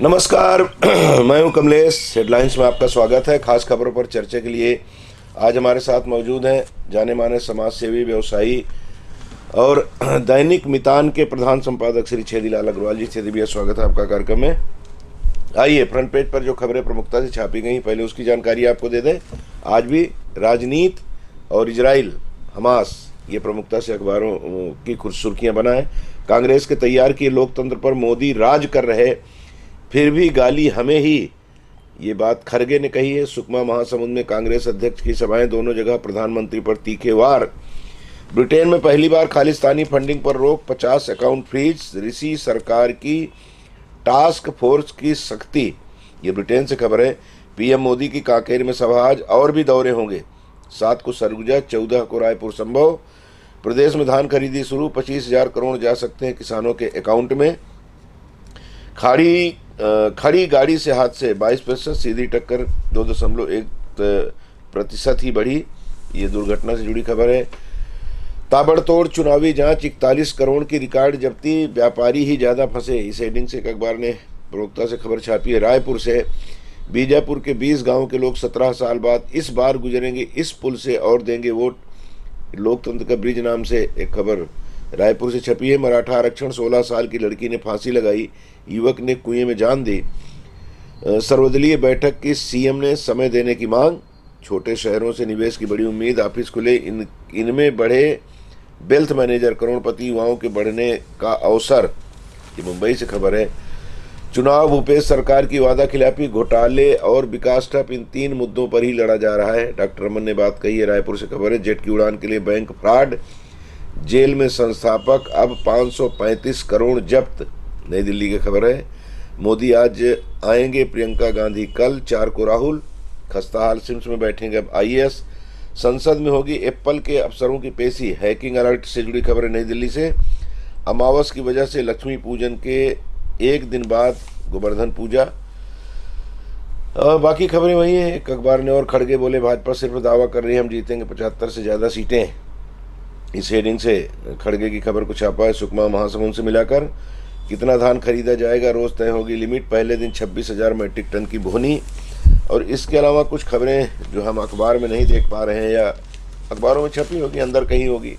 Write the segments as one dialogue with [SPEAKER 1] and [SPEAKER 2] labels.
[SPEAKER 1] नमस्कार, मैं हूं कमलेश। हेडलाइंस में आपका स्वागत है। खास खबरों पर चर्चा के लिए आज हमारे साथ मौजूद हैं जाने माने समाज सेवी, व्यवसायी और दैनिक मितान के प्रधान संपादक श्री छेदीलाल अग्रवाल जी। छेदी भैया, स्वागत है आपका कार्यक्रम में। आइए, फ्रंट पेज पर जो खबरें प्रमुखता से छापी गई, पहले उसकी जानकारी आपको दे दें। आज भी राजनीति और इजराइल हमास, ये प्रमुखता से अखबारों की सुर्खियां बना है। कांग्रेस के तैयार किए लोकतंत्र पर मोदी राज कर रहे, फिर भी गाली हमें ही, ये बात खरगे ने कही है। सुकमा महासमुंद में कांग्रेस अध्यक्ष की सभाएं, दोनों जगह प्रधानमंत्री पर तीखे वार। ब्रिटेन में पहली बार खालिस्तानी फंडिंग पर रोक, 50 अकाउंट फ्रीज। ऋषि सरकार की टास्क फोर्स की सख्ती, ये ब्रिटेन से खबर है। पीएम मोदी की कांकेर में सभा, आज और भी दौरे होंगे। 7 को सरगुजा, 14 को रायपुर संभव। प्रदेश में धान खरीदी शुरू, 25,000 करोड़ जा सकते हैं किसानों के अकाउंट में। खड़ी गाड़ी से हादसे 22%, सीधी टक्कर 2.1% ही बढ़ी। ये दुर्घटना से जुड़ी खबर है। ताबड़तोड़ चुनावी जांच, 41 करोड़ की रिकॉर्ड जब्ती, व्यापारी ही ज़्यादा फंसे। इस हेडिंग से एक अखबार ने प्रमुखता से खबर छापी है। रायपुर से बीजापुर के 20 गांव के लोग 17 साल बाद इस बार गुजरेंगे इस पुल से और देंगे वोट। लोकतंत्र का ब्रिज नाम से एक खबर रायपुर से छपी है। मराठा आरक्षण, 16 साल की लड़की ने फांसी लगाई, युवक ने कुएं में जान दी। सर्वदलीय बैठक की सीएम ने समय देने की मांग। छोटे शहरों से निवेश की बड़ी उम्मीद, ऑफिस खुले, इनमें बढ़े वेल्थ मैनेजर, करोड़पति युवाओं के बढ़ने का अवसर। ये मुंबई से खबर है। चुनाव, भूपेश सरकार की वादा खिलाफी, घोटाले और विकास ठप, इन 3 मुद्दों पर ही लड़ा जा रहा है। डॉक्टर रमन ने बात कही है। रायपुर से खबर है। जेट की उड़ान के लिए बैंक फ्रॉड, जेल में संस्थापक, अब 535 करोड़ जब्त। नई दिल्ली की खबर है। मोदी आज आएंगे, प्रियंका गांधी कल, 4 को राहुल। खस्ताहाल सिम्स में बैठेंगे अब आईएएस। संसद में होगी एप्पल के अफसरों की पेशी। हैकिंग अलर्ट से जुड़ी खबर है नई दिल्ली से। अमावस की वजह से लक्ष्मी पूजन के एक दिन बाद गोवर्धन पूजा। बाकी खबरें वही हैं। एक अखबार ने और खड़गे बोले, भाजपा सिर्फ दावा कर रही है हम जीतेंगे 75 से ज़्यादा सीटें। इस हेडिंग से खड़गे की खबर को छापा है। सुकमा महासमुंद से मिलाकर कितना धान खरीदा जाएगा, रोज तय होगी लिमिट। पहले दिन 26,000 मीट्रिक टन की बोहनी। और इसके अलावा कुछ खबरें जो हम अखबार में नहीं देख पा रहे हैं, या अखबारों में छपी होगी, अंदर कहीं होगी,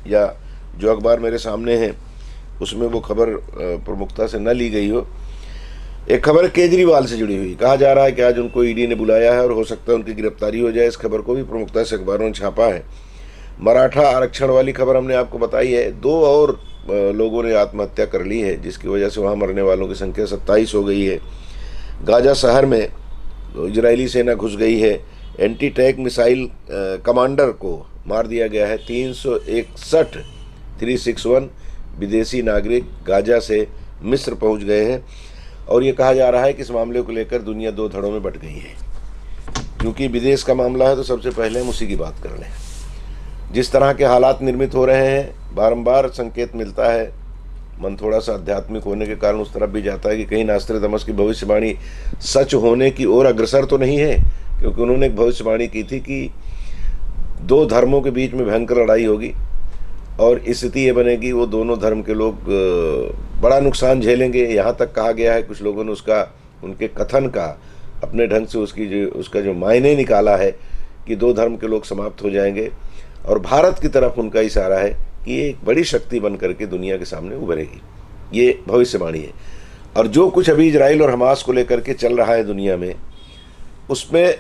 [SPEAKER 1] या जो अखबार मेरे सामने है उसमें वो खबर प्रमुखता से न ली गई हो। एक खबर केजरीवाल से जुड़ी हुई। कहा जा रहा है कि आज उनको ईडी ने बुलाया है और हो सकता है उनकी गिरफ्तारी हो जाए। इस खबर को भी प्रमुखता से अखबारों ने छापा है। मराठा आरक्षण वाली खबर हमने आपको बताई है। 2 और लोगों ने आत्महत्या कर ली है, जिसकी वजह से वहाँ मरने वालों की संख्या 27 हो गई है। गाजा शहर में इजरायली सेना घुस गई है। एंटी टैंक मिसाइल कमांडर को मार दिया गया है। 361 विदेशी नागरिक गाजा से मिस्र पहुंच गए हैं। और ये कहा जा रहा है कि इस मामले को लेकर दुनिया 2 धड़ों में बंट गई है। क्योंकि विदेश का मामला है तो सबसे पहले हम उसी की बात कर लें। जिस तरह के हालात निर्मित हो रहे हैं, बारंबार संकेत मिलता है, मन थोड़ा सा आध्यात्मिक होने के कारण उस तरफ भी जाता है कि कहीं नास्ट्रेदामस की भविष्यवाणी सच होने की ओर अग्रसर तो नहीं है। क्योंकि उन्होंने एक भविष्यवाणी की थी कि 2 धर्मों के बीच में भयंकर लड़ाई होगी और स्थिति ये बनेगी वो दोनों धर्म के लोग बड़ा नुकसान झेलेंगे। यहाँ तक कहा गया है, कुछ लोगों ने उनके कथन का अपने ढंग से उसका जो मायने निकाला है कि 2 धर्म के लोग समाप्त हो जाएंगे। और भारत की तरफ उनका इशारा है कि ये एक बड़ी शक्ति बन करके दुनिया के सामने उभरेगी। ये भविष्यवाणी है। और जो कुछ अभी इजराइल और हमास को लेकर के चल रहा है दुनिया में, उसमें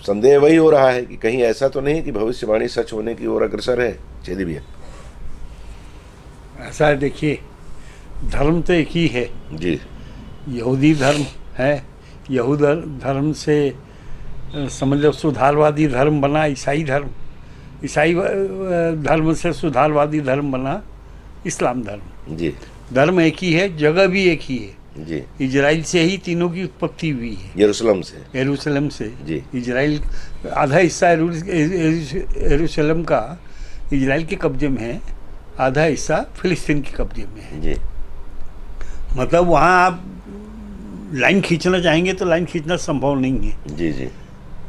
[SPEAKER 1] संदेह वही हो रहा है कि कहीं ऐसा तो नहीं कि भविष्यवाणी सच होने की ओर अग्रसर है। छेदी भैया,
[SPEAKER 2] ऐसा है, देखिए, धर्म तो एक ही है
[SPEAKER 1] जी।
[SPEAKER 2] यहूदी धर्म है। यहूद धर्म से समझ लो सुधारवादी धर्म बना ईसाई धर्म। ईसाई धर्म से सुधारवादी धर्म बना इस्लाम धर्म।
[SPEAKER 1] जी।
[SPEAKER 2] धर्म एक ही है, जगह भी एक ही है।
[SPEAKER 1] जी।
[SPEAKER 2] इजराइल से ही तीनों की उत्पत्ति हुई है।
[SPEAKER 1] यरूशलेम से।
[SPEAKER 2] जी। इजराइल आधा हिस्सा यरूशलेम का इजराइल के कब्जे में है, आधा हिस्सा फिलिस्तीन के कब्जे में है।
[SPEAKER 1] जी।
[SPEAKER 2] मतलब वहाँ आप लाइन खींचना चाहेंगे तो लाइन खींचना संभव नहीं है।
[SPEAKER 1] जी जी।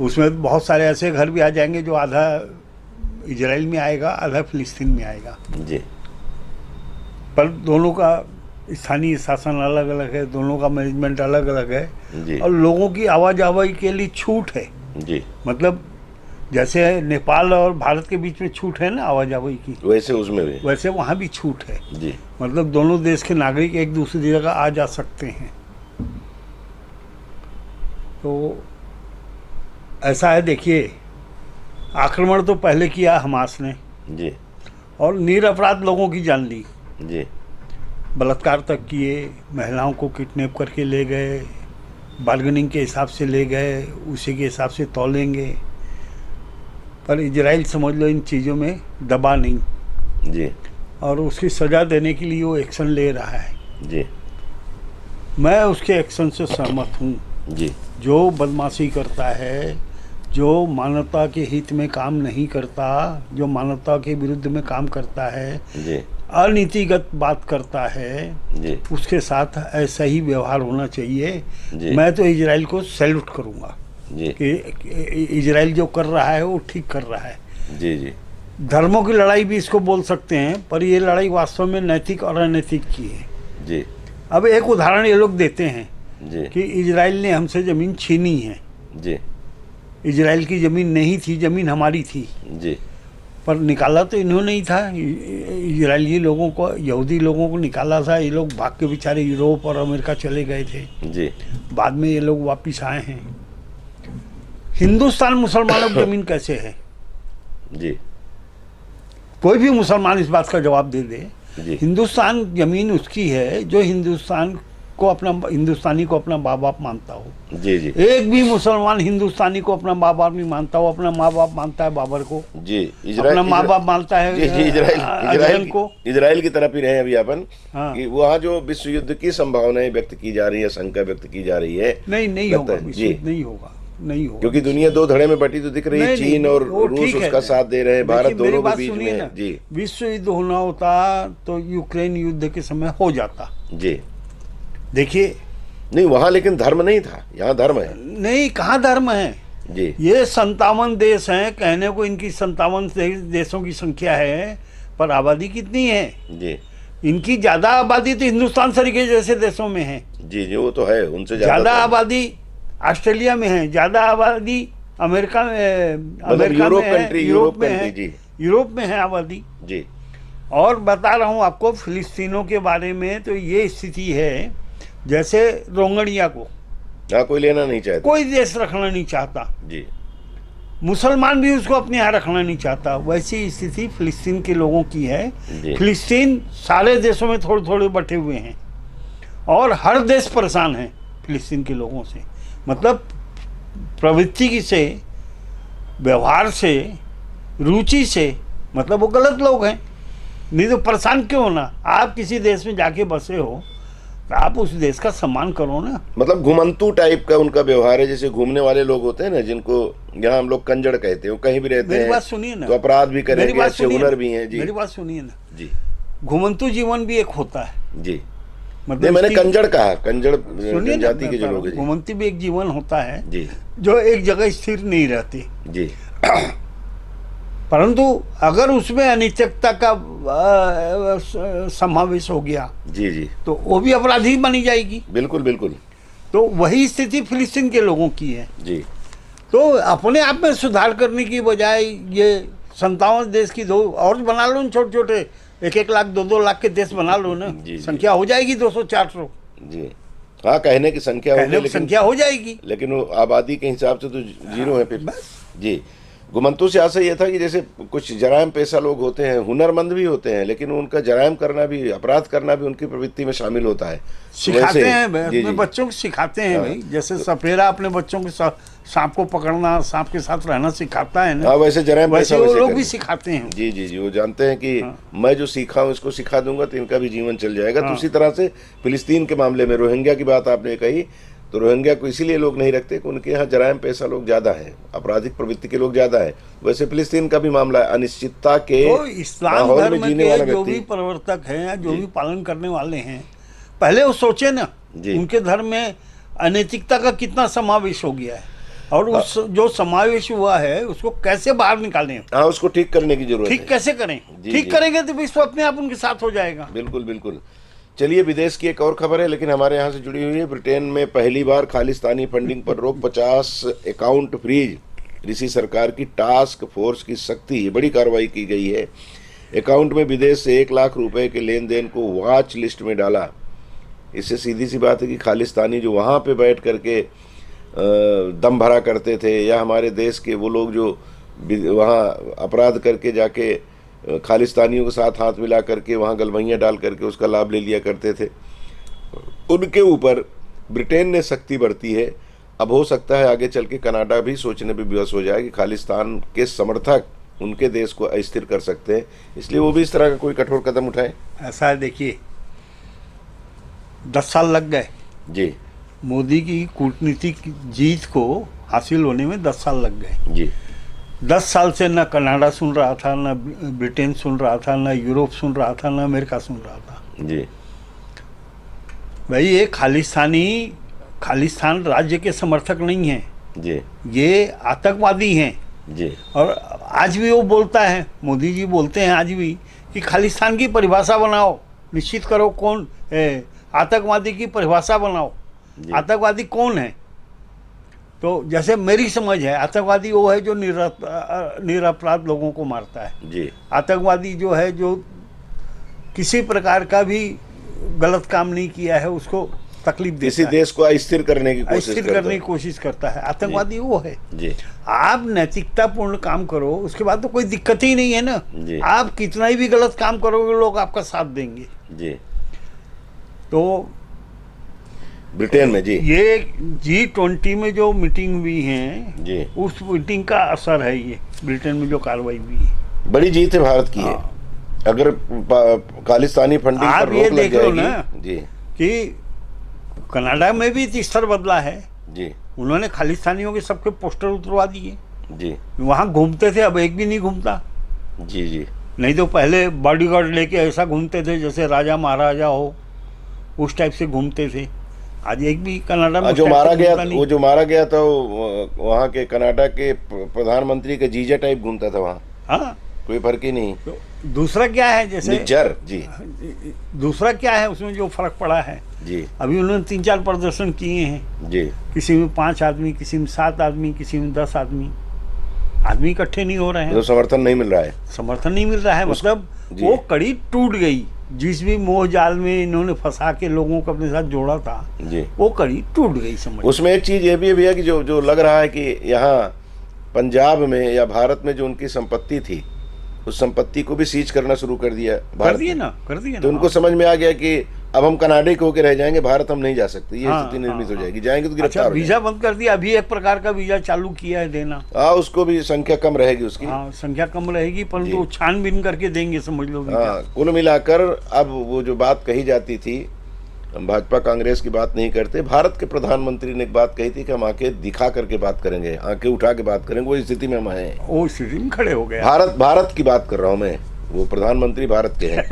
[SPEAKER 2] उसमें बहुत सारे ऐसे घर भी आ जाएंगे जो आधा इजराइल में आएगा, आधा फिलिस्तीन में आएगा।
[SPEAKER 1] जी।
[SPEAKER 2] पर दोनों का स्थानीय शासन अलग अलग है, दोनों का मैनेजमेंट अलग अलग है
[SPEAKER 1] जी
[SPEAKER 2] और लोगों की आवाजाही के लिए छूट है।
[SPEAKER 1] जी,
[SPEAKER 2] मतलब जैसे नेपाल और भारत के बीच में छूट है ना आवाजाही की,
[SPEAKER 1] वैसे उसमें भी
[SPEAKER 2] वैसे वहाँ भी छूट है।
[SPEAKER 1] जी
[SPEAKER 2] मतलब दोनों देश के नागरिक एक दूसरी जगह आ जा सकते हैं। तो ऐसा है, देखिए आक्रमण तो पहले किया हमास ने
[SPEAKER 1] जी
[SPEAKER 2] और निरपराध लोगों की जान ली,
[SPEAKER 1] जी
[SPEAKER 2] बलात्कार तक किए, महिलाओं को किडनैप करके ले गए, बार्गेनिंग के हिसाब से ले गए, उसी के हिसाब से तौलेंगे। पर इजराइल समझ लो इन चीज़ों में दबा नहीं
[SPEAKER 1] जी
[SPEAKER 2] और उसकी सज़ा देने के लिए वो एक्शन ले रहा है।
[SPEAKER 1] जी
[SPEAKER 2] मैं उसके एक्शन से सहमत हूँ।
[SPEAKER 1] जी
[SPEAKER 2] जो बदमाशी करता है, जो मानवता के हित में काम नहीं करता, जो मानवता के विरुद्ध में काम करता है,
[SPEAKER 1] जी
[SPEAKER 2] अनीतिगत बात करता है,
[SPEAKER 1] जी
[SPEAKER 2] उसके साथ ऐसा ही व्यवहार होना चाहिए।
[SPEAKER 1] जी
[SPEAKER 2] मैं तो इजराइल को सैल्यूट करूँगा
[SPEAKER 1] जी
[SPEAKER 2] कि इजराइल जो कर रहा है वो ठीक कर रहा है।
[SPEAKER 1] जी जी
[SPEAKER 2] धर्मों की लड़ाई भी इसको बोल सकते हैं, पर ये लड़ाई वास्तव में नैतिक और अनैतिक की है।
[SPEAKER 1] जी
[SPEAKER 2] अब एक उदाहरण ये लोग देते हैं
[SPEAKER 1] जी
[SPEAKER 2] कि इजराइल ने हमसे ज़मीन छीनी है।
[SPEAKER 1] जी
[SPEAKER 2] इजराइल की ज़मीन नहीं थी, ज़मीन हमारी थी,
[SPEAKER 1] जी
[SPEAKER 2] पर निकाला तो इन्होंने ही था। इजरायली लोगों को, यहूदी लोगों को निकाला था। ये लोग भाग के बेचारे यूरोप और अमेरिका चले गए थे,
[SPEAKER 1] जी
[SPEAKER 2] बाद में ये लोग वापिस आए हैं। हिंदुस्तान मुसलमानों की ज़मीन कैसे है?
[SPEAKER 1] जी
[SPEAKER 2] कोई भी मुसलमान इस बात का जवाब दे दे।
[SPEAKER 1] जी
[SPEAKER 2] हिंदुस्तान ज़मीन उसकी है जो हिंदुस्तानी को अपना माँ बाप मानता हो।
[SPEAKER 1] जी जी
[SPEAKER 2] एक भी मुसलमान हिंदुस्तानी को अपना माँ बाप नहीं मानता हो। अपना माँ बाप मानता है बाबर को,
[SPEAKER 1] जी
[SPEAKER 2] अपना माँ बाप मानता है
[SPEAKER 1] जी जी
[SPEAKER 2] अजहर को।
[SPEAKER 1] इजराइल की तरफ ही रहे अभी अपन
[SPEAKER 2] हाँ।
[SPEAKER 1] कि वहाँ जो विश्व युद्ध की संभावनाएं व्यक्त की जा रही है, शंका व्यक्त की जा रही है,
[SPEAKER 2] नहीं होगा,
[SPEAKER 1] जी
[SPEAKER 2] नहीं होगा, नहीं होगा,
[SPEAKER 1] क्योंकि दुनिया दो धड़े में बटी तो दिख रही है।
[SPEAKER 2] नहीं,
[SPEAKER 1] चीन
[SPEAKER 2] नहीं,
[SPEAKER 1] और
[SPEAKER 2] वो
[SPEAKER 1] रूस
[SPEAKER 2] ठीक है।
[SPEAKER 1] उसका साथ दे रहे हैं, भारत
[SPEAKER 2] देखिए, मेरी
[SPEAKER 1] दोनों के
[SPEAKER 2] बात
[SPEAKER 1] बीच
[SPEAKER 2] सुनिए
[SPEAKER 1] में
[SPEAKER 2] ना,
[SPEAKER 1] जी
[SPEAKER 2] विश्व युद्ध होना होता तो यूक्रेन युद्ध के समय हो जाता।
[SPEAKER 1] जी
[SPEAKER 2] देखिए,
[SPEAKER 1] नहीं वहाँ लेकिन धर्म नहीं था, यहाँ धर्म है।
[SPEAKER 2] नहीं, कहाँ धर्म है?
[SPEAKER 1] जी
[SPEAKER 2] ये 57 देश हैं, कहने को इनकी 57 देशों की संख्या है, पर आबादी कितनी है?
[SPEAKER 1] जी
[SPEAKER 2] इनकी ज्यादा आबादी तो हिंदुस्तान सरीके जैसे देशों में है।
[SPEAKER 1] जी जी वो तो है, उनसे
[SPEAKER 2] ज्यादा
[SPEAKER 1] तो है।
[SPEAKER 2] आबादी ऑस्ट्रेलिया में है, ज्यादा आबादी अमेरिका में, अमेरिका
[SPEAKER 1] यूरोप
[SPEAKER 2] में है,
[SPEAKER 1] कंट्री,
[SPEAKER 2] यूरोप में
[SPEAKER 1] कंट्री,
[SPEAKER 2] है,
[SPEAKER 1] जी
[SPEAKER 2] यूरोप में है आबादी।
[SPEAKER 1] जी
[SPEAKER 2] और बता रहा हूँ आपको फिलिस्तीनों के बारे में, तो ये स्थिति है जैसे रोंगड़िया को
[SPEAKER 1] यहाँ कोई लेना नहीं चाहता।
[SPEAKER 2] कोई देश रखना नहीं चाहता,
[SPEAKER 1] जी
[SPEAKER 2] मुसलमान भी उसको अपने यहाँ रखना नहीं चाहता। वैसी स्थिति फिलिस्तीन के लोगों की है।
[SPEAKER 1] जी
[SPEAKER 2] फिलिस्तीन सारे देशों में थोड़े थोड़े बटे हुए हैं और हर देश परेशान है फिलिस्तीन के लोगों से। मतलब प्रवृत्ति से, व्यवहार से, रुचि से, मतलब वो गलत लोग हैं। नहीं तो परेशान क्यों होना? आप किसी देश में जाके बसे हो तो आप उस देश का सम्मान करो ना।
[SPEAKER 1] मतलब घुमंतू टाइप का उनका व्यवहार है। जैसे घूमने वाले लोग होते हैं ना, जिनको यहाँ हम लोग कंजड़ कहते हैं, वो कहीं भी रहते
[SPEAKER 2] मेरी
[SPEAKER 1] हैं
[SPEAKER 2] बात सुनिए ना,
[SPEAKER 1] तो अपराध भी
[SPEAKER 2] मेरी
[SPEAKER 1] करेंगे,
[SPEAKER 2] बात
[SPEAKER 1] अच्छे
[SPEAKER 2] सुनिए
[SPEAKER 1] हुनर
[SPEAKER 2] ना,
[SPEAKER 1] भी हैं। जी
[SPEAKER 2] मेरी बात सुनिए ना,
[SPEAKER 1] जी
[SPEAKER 2] घुमंतु जीवन भी एक होता है।
[SPEAKER 1] जी
[SPEAKER 2] मतलब
[SPEAKER 1] नहीं, मैंने
[SPEAKER 2] इसकी-
[SPEAKER 1] कंजड़ कहा, कंजड़
[SPEAKER 2] सुनिए ना,
[SPEAKER 1] जाति के जो लोग हैं।
[SPEAKER 2] घुमंतु भी एक जीवन होता है
[SPEAKER 1] जी
[SPEAKER 2] जो एक जगह स्थिर नहीं रहते।
[SPEAKER 1] जी
[SPEAKER 2] परंतु अगर उसमें अनिश्चितता का समावेश हो गया
[SPEAKER 1] जी जी
[SPEAKER 2] तो वो भी अपराधी बनी जाएगी।
[SPEAKER 1] बिल्कुल बिल्कुल।
[SPEAKER 2] तो वही स्थिति फिलिस्तीन के लोगों की है।
[SPEAKER 1] जी
[SPEAKER 2] तो अपने आप में सुधार करने की बजाय ये 57 देश की दो और बना लो, छोटे छोटे 1-1 लाख 2-2 लाख के देश बना लो ना,
[SPEAKER 1] जी, जी।
[SPEAKER 2] संख्या हो जाएगी 200-400,
[SPEAKER 1] जी हाँ, कहने की संख्या होगी,
[SPEAKER 2] कहने की
[SPEAKER 1] लेकिन
[SPEAKER 2] संख्या हो जाएगी।
[SPEAKER 1] लेकिन वो आबादी के हिसाब से तो जीरो है फिर। जी घुमंतु से आशा ये था कि जैसे कुछ जराइम पेशा लोग होते हैं, हुनरमंद भी होते हैं, लेकिन उनका जराइम करना भी, अपराध करना भी उनकी प्रवृत्ति में शामिल होता है।
[SPEAKER 2] सिखाते हैं
[SPEAKER 1] जी,
[SPEAKER 2] अपने
[SPEAKER 1] जी।
[SPEAKER 2] बच्चों को, सिखाते हैं
[SPEAKER 1] हाँ।
[SPEAKER 2] भाई। जैसे सपेरा अपने बच्चों के साथ सांप को पकड़ना, सांप के साथ रहना सिखाता है ना,
[SPEAKER 1] हाँ वैसे जराइम
[SPEAKER 2] वैसे
[SPEAKER 1] पेशा
[SPEAKER 2] वो लोग
[SPEAKER 1] करें।
[SPEAKER 2] भी सिखाते हैं।
[SPEAKER 1] जी जी जी वो जानते हैं कि मैं जो सीखा हूँ इसको सिखा दूंगा तो इनका भी जीवन चल जाएगा। तो
[SPEAKER 2] हाँ।
[SPEAKER 1] उसी तरह से फिलिस्तीन के मामले में रोहिंग्या की बात आपने कही, तो रोहिंग्या को इसीलिए लोग नहीं रखते कि उनके यहाँ जराइम पेशा लोग ज़्यादा हैं, आपराधिक प्रवृत्ति के लोग ज़्यादा हैं। वैसे फिलिस्तीन का भी मामला है, अनिश्चितता के
[SPEAKER 2] तो इस्लाम
[SPEAKER 1] माहौल में
[SPEAKER 2] धर्म
[SPEAKER 1] जीने वाला
[SPEAKER 2] के जो भी
[SPEAKER 1] व्यक्ति।
[SPEAKER 2] प्रवर्तक हैं या जो
[SPEAKER 1] जी।
[SPEAKER 2] भी पालन करने वाले हैं, पहले वो सोचे ना
[SPEAKER 1] जी।
[SPEAKER 2] उनके धर्म में अनैतिकता का कितना समावेश हो गया है। और उस जो समावेश हुआ है उसको कैसे बाहर निकालें,
[SPEAKER 1] हाँ, उसको ठीक करने की जरूरत है।
[SPEAKER 2] ठीक कैसे करें,
[SPEAKER 1] जी,
[SPEAKER 2] ठीक
[SPEAKER 1] जी।
[SPEAKER 2] करेंगे तो विश्व अपने आप उनके साथ हो जाएगा।
[SPEAKER 1] बिल्कुल बिल्कुल। चलिए, विदेश की एक और खबर है लेकिन हमारे यहाँ से जुड़ी हुई है। ब्रिटेन में पहली बार खालिस्तानी फंडिंग पर रोक, 50 अकाउंट फ्रीज। ऋषि सरकार की टास्क फोर्स की सख्ती, बड़ी कार्रवाई की गई है। अकाउंट में विदेश से 1 लाख रुपए के लेन देन को वॉच लिस्ट में डाला। इससे सीधी सी बात है कि खालिस्तानी जो वहाँ पे बैठ करके दम भरा करते थे, या हमारे देश के वो लोग जो वहाँ अपराध करके जाके खालिस्तानियों के साथ हाथ मिला करके वहाँ गलवैयाँ डाल करके उसका लाभ ले लिया करते थे, उनके ऊपर ब्रिटेन ने सख्ती बरती है। अब हो सकता है आगे चल के कनाडा भी सोचने पे विवश हो जाए कि खालिस्तान के समर्थक उनके देश को अस्थिर कर सकते हैं, इसलिए वो भी इस तरह का कोई कठोर कदम उठाएं।
[SPEAKER 2] ऐसा है, देखिए 10 साल लग गए
[SPEAKER 1] जी
[SPEAKER 2] मोदी की कूटनीतिक जीत को हासिल होने में, 10 साल लग गए।
[SPEAKER 1] जी
[SPEAKER 2] 10 साल से न कनाडा सुन रहा था, न ब्रिटेन सुन रहा था, न यूरोप सुन रहा था, न अमेरिका सुन रहा था।
[SPEAKER 1] जी
[SPEAKER 2] भाई ये खालिस्तान राज्य के समर्थक नहीं हैं,
[SPEAKER 1] जी
[SPEAKER 2] ये आतंकवादी हैं।
[SPEAKER 1] जी
[SPEAKER 2] और आज भी वो बोलता है, मोदी जी बोलते हैं आज भी कि खालिस्तान की परिभाषा बनाओ, निश्चित करो कौन है आतंकवादी की परिभाषा बनाओ, आतंकवादी कौन है। तो जैसे मेरी समझ है, आतंकवादी वो है जो निरपराध लोगों को मारता है।
[SPEAKER 1] जी
[SPEAKER 2] आतंकवादी जो है जो किसी प्रकार का भी गलत काम नहीं किया है उसको तकलीफ देता
[SPEAKER 1] किसी
[SPEAKER 2] है,
[SPEAKER 1] देश को अस्थिर करने की कोशिश
[SPEAKER 2] अस्थिर
[SPEAKER 1] करता
[SPEAKER 2] करने
[SPEAKER 1] है।
[SPEAKER 2] की कोशिश करता है, आतंकवादी वो है।
[SPEAKER 1] जी
[SPEAKER 2] आप नैतिकतापूर्ण काम करो, उसके बाद तो कोई दिक्कत ही नहीं है ना।
[SPEAKER 1] जी।
[SPEAKER 2] आप कितना ही भी गलत काम करोगे लोग आपका साथ देंगे।
[SPEAKER 1] जी
[SPEAKER 2] तो
[SPEAKER 1] ब्रिटेन में जी
[SPEAKER 2] ये G20 में जो मीटिंग हुई है,
[SPEAKER 1] जी
[SPEAKER 2] उस मीटिंग का असर है ये ब्रिटेन में जो कार्रवाई हुई है।
[SPEAKER 1] बड़ी जीत है भारत की है। अगर खालिस्तानी फंडिंग
[SPEAKER 2] आप
[SPEAKER 1] पर
[SPEAKER 2] ये
[SPEAKER 1] रोक लग
[SPEAKER 2] देख लो
[SPEAKER 1] जाएगी।
[SPEAKER 2] ना
[SPEAKER 1] जी
[SPEAKER 2] कि कनाडा में भी स्तर बदला है।
[SPEAKER 1] जी
[SPEAKER 2] उन्होंने खालिस्तानियों के सबके पोस्टर उतरवा दिए,
[SPEAKER 1] जी
[SPEAKER 2] वहाँ घूमते थे, अब एक भी नहीं घूमता।
[SPEAKER 1] जी जी
[SPEAKER 2] नहीं तो पहले बॉडीगार्ड लेके ऐसा घूमते थे जैसे राजा महाराजा हो, उस टाइप से घूमते थे। आज एक भी कनाडा में
[SPEAKER 1] जो
[SPEAKER 2] उस टाइप
[SPEAKER 1] मारा
[SPEAKER 2] से
[SPEAKER 1] गया,
[SPEAKER 2] घूमता नहीं।
[SPEAKER 1] वो जो मारा गया था वहाँ के कनाडा के प्रधानमंत्री का जीजा टाइप घूमता था वहाँ,
[SPEAKER 2] हाँ,
[SPEAKER 1] कोई फर्क ही नहीं।
[SPEAKER 2] तो दूसरा क्या है, जैसे
[SPEAKER 1] निज्जर जी
[SPEAKER 2] दूसरा क्या है उसमें जो फर्क पड़ा है,
[SPEAKER 1] जी
[SPEAKER 2] अभी उन्होंने 3-4 प्रदर्शन किए हैं,
[SPEAKER 1] जी
[SPEAKER 2] किसी में 5 आदमी, किसी में 7 आदमी, किसी में 10 आदमी इकट्ठे नहीं हो रहे हैं,
[SPEAKER 1] तो समर्थन नहीं मिल रहा है।
[SPEAKER 2] समर्थन नहीं मिल रहा है। मतलब
[SPEAKER 1] जी।
[SPEAKER 2] वो कड़ी टूट गई, जिस भी मोह जाल में इन्होंने फंसा के लोगों को अपने साथ जोड़ा था,
[SPEAKER 1] जी
[SPEAKER 2] वो कड़ी टूट गई समझ।
[SPEAKER 1] उसमें एक चीज ये भी है भैया कि जो लग रहा है कि यहाँ पंजाब में या भारत में जो उनकी संपत्ति थी, उस संपत्ति को भी सीज करना शुरू कर दिया
[SPEAKER 2] कर
[SPEAKER 1] भारत
[SPEAKER 2] दिए
[SPEAKER 1] ने।
[SPEAKER 2] ना, कर दिए
[SPEAKER 1] तो
[SPEAKER 2] ना।
[SPEAKER 1] उनको समझ में आ गया कि अब हम कनाडा के होके रह जाएंगे, भारत हम नहीं जा सकते, ये
[SPEAKER 2] हाँ,
[SPEAKER 1] स्थिति निर्मित हो
[SPEAKER 2] हाँ,
[SPEAKER 1] जाएगी, जाएंगे तो
[SPEAKER 2] अच्छा,
[SPEAKER 1] गिरफ्तार हो
[SPEAKER 2] वीजा बंद कर दिया, अभी एक प्रकार का वीजा चालू किया है देना।
[SPEAKER 1] जाएंगे। हाँ, उसको भी संख्या कम रहेगी उसकी।
[SPEAKER 2] हाँ, संख्या कम रहेगी,
[SPEAKER 1] जी।
[SPEAKER 2] परंतु वो छानबीन करके देंगे, समझ लो वीजा।
[SPEAKER 1] हाँ, कुल मिलाकर अब वो जो बात कही जाती थी, हम भाजपा कांग्रेस की बात नहीं करते, भारत के प्रधानमंत्री ने एक बात कही थी कि हम आंखें दिखा करके बात करेंगे, आंखें उठा के बात करेंगे, वो स्थिति में हम हैं।
[SPEAKER 2] वो स्थिति में खड़े हो गए।
[SPEAKER 1] भारत की बात कर रहा हूँ मैं, वो प्रधानमंत्री भारत के हैं।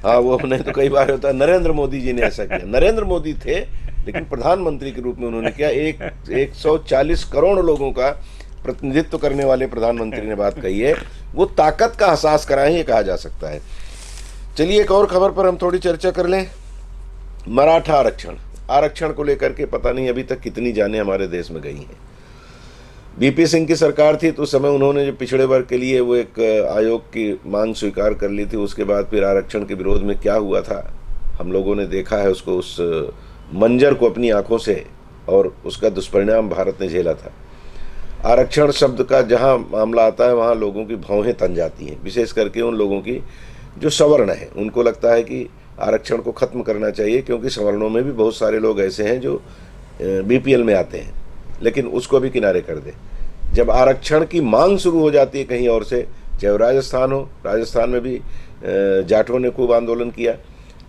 [SPEAKER 1] हाँ, वो नहीं तो कई बार होता है नरेंद्र मोदी जी ने ऐसा किया, नरेंद्र मोदी थे लेकिन प्रधानमंत्री के रूप में उन्होंने किया। 140 करोड़ लोगों का प्रतिनिधित्व करने वाले प्रधानमंत्री ने बात कही है, वो ताकत का एहसास कराएं, ये कहा जा सकता है। चलिए एक और खबर पर हम थोड़ी चर्चा कर लें। मराठा आरक्षण को लेकर के पता नहीं अभी तक कितनी जानें हमारे देश में गई हैं। बीपी सिंह की सरकार थी तो उस समय उन्होंने जो पिछड़े वर्ग के लिए वो एक आयोग की मांग स्वीकार कर ली थी। उसके बाद फिर आरक्षण के विरोध में क्या हुआ था हम लोगों ने देखा है, उसको, उस मंजर को अपनी आंखों से, और उसका दुष्परिणाम भारत ने झेला था। आरक्षण शब्द का जहां मामला आता है वहां लोगों की भौहें तन जाती हैं, विशेष करके उन लोगों की जो सवर्ण है। उनको लगता है कि आरक्षण को ख़त्म करना चाहिए, क्योंकि सवर्णों में भी बहुत सारे लोग ऐसे हैं जो बीपीएल में आते हैं, लेकिन उसको भी किनारे कर दे। जब आरक्षण की मांग शुरू हो जाती है कहीं और से, चाहे राजस्थान हो, राजस्थान में भी जाटों ने खूब आंदोलन किया।